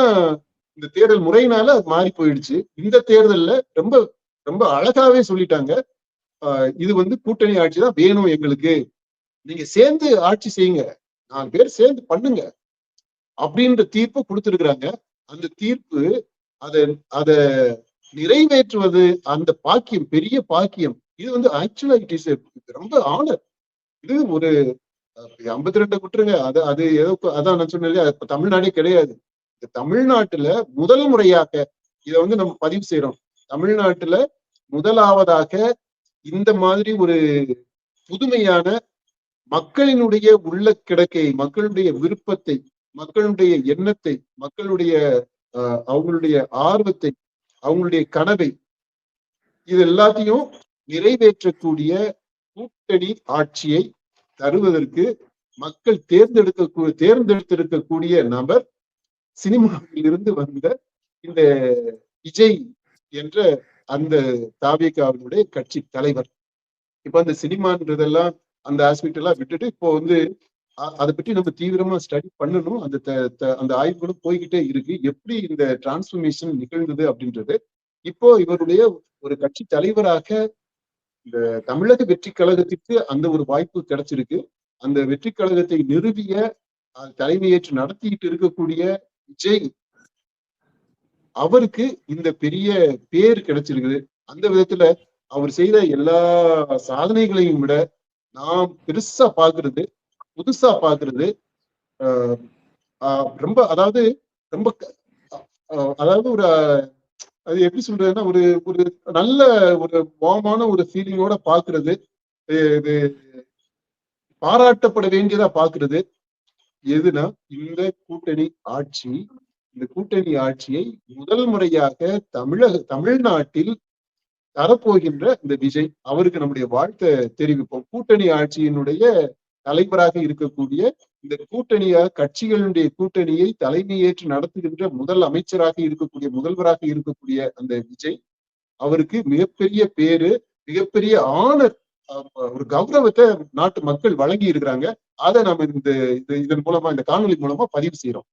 இந்த தேர்தல் முறையினால அது மாறி போயிடுச்சு. இந்த தேர்தல்ல ரொம்ப ரொம்ப அழகாவே சொல்லிட்டாங்க. இது கூட்டணி ஆட்சி தான் வேணும் எங்களுக்கு. நீங்க சேர்ந்து ஆட்சி செய்யுங்க, 4 பேர் சேர்ந்து பண்ணுங்க அப்படின்ற தீர்ப்பு கொடுத்திருக்கிறாங்க. அந்த தீர்ப்பு அத அத நிறைவேற்றுவது அந்த பாக்கியம், பெரிய பாக்கியம். இது ஆக்சுவலா இட் இஸ் ரொம்ப ஆனர். இது ஒரு 52 விட்டுருங்க. அது ஏதோ அதான் நான் சொன்னேன், தமிழ்நாடே கிடையாது. தமிழ்நாட்டுல முதல் முறையாக இதை நம்ம பதிவு செய்யறோம். தமிழ்நாட்டுல முதலாவதாக இந்த மாதிரி ஒரு புதுமையான மக்களினுடைய உள்ள கிடக்கை, மக்களுடைய விருப்பத்தை, மக்களுடைய எண்ணத்தை, மக்களுடைய அவங்களுடைய ஆர்வத்தை, அவங்களுடைய கனவை, இது எல்லாத்தையும் நிறைவேற்றக்கூடிய கூட்டணி ஆட்சியை தருவதற்கு மக்கள் தேர்ந்தெடுத்திருக்கக்கூடிய நபர் சினிமாவில் இருந்து வந்த இந்த விஜய் என்ற அந்த தாவேகாவினுடைய கட்சி தலைவர். இப்ப அந்த சினிமான்றதெல்லாம் அந்த ஆஸ்பெக்ட் எல்லாம் விட்டுட்டு இப்போ அதை பற்றி நம்ம தீவிரமா ஸ்டடி பண்ணணும். அந்த ஆய்வுகளும் போய்கிட்டே இருக்கு. எப்படி இந்த டிரான்ஸ்பர்மேஷன் நிகழ்ந்தது அப்படின்றது. இப்போ இவருடைய ஒரு கட்சி தலைவராக இந்த தமிழக வெற்றி கழகத்திற்கு அந்த ஒரு வாய்ப்பு கிடைச்சிருக்கு. அந்த வெற்றி கழகத்தை நிறுவிய தலைமையேற்று நடத்திட்டு இருக்கக்கூடிய விஜய் அவருக்கு இந்த பெரிய பேர் கிடைச்சிருக்குது. அந்த விதத்துல அவர் செய்த எல்லா சாதனைகளையும் விட நாம் பெருசா பாக்குறது, புதுசா பாக்குறது ரொம்ப ரொம்ப ஒரு அது எப்படி சொல்றதுன்னா ஒரு ஒரு நல்ல ஒரு வாமான ஒரு ஃபீலிங்கோட பாக்குறது, இது பாராட்டப்பட வேண்டியதா பாக்குறது எதுனா இந்த கூட்டணி ஆட்சி. இந்த கூட்டணி ஆட்சியை முதல் முறையாக தமிழ்நாட்டில் தரப்போகின்ற இந்த விஜய் அவருக்கு நம்முடைய வாழ்த்தை தெரிவிப்போம். கூட்டணி ஆட்சியினுடைய தலைவராக இருக்கக்கூடிய இந்த கட்சிகளுடைய கூட்டணியை தலைமையேற்று நடத்துகின்ற முதல் அமைச்சராக இருக்கக்கூடிய முதல்வராக இருக்கக்கூடிய அந்த விஜய் அவருக்கு மிகப்பெரிய பேரு, மிகப்பெரிய ஆனர், ஒரு கௌரவத்தை நாட்டு மக்கள் வழங்கி இருக்கிறாங்க. அதை நம்ம இதன் மூலமா இந்த காணொலி மூலமா பதிவு செய்யறோம்.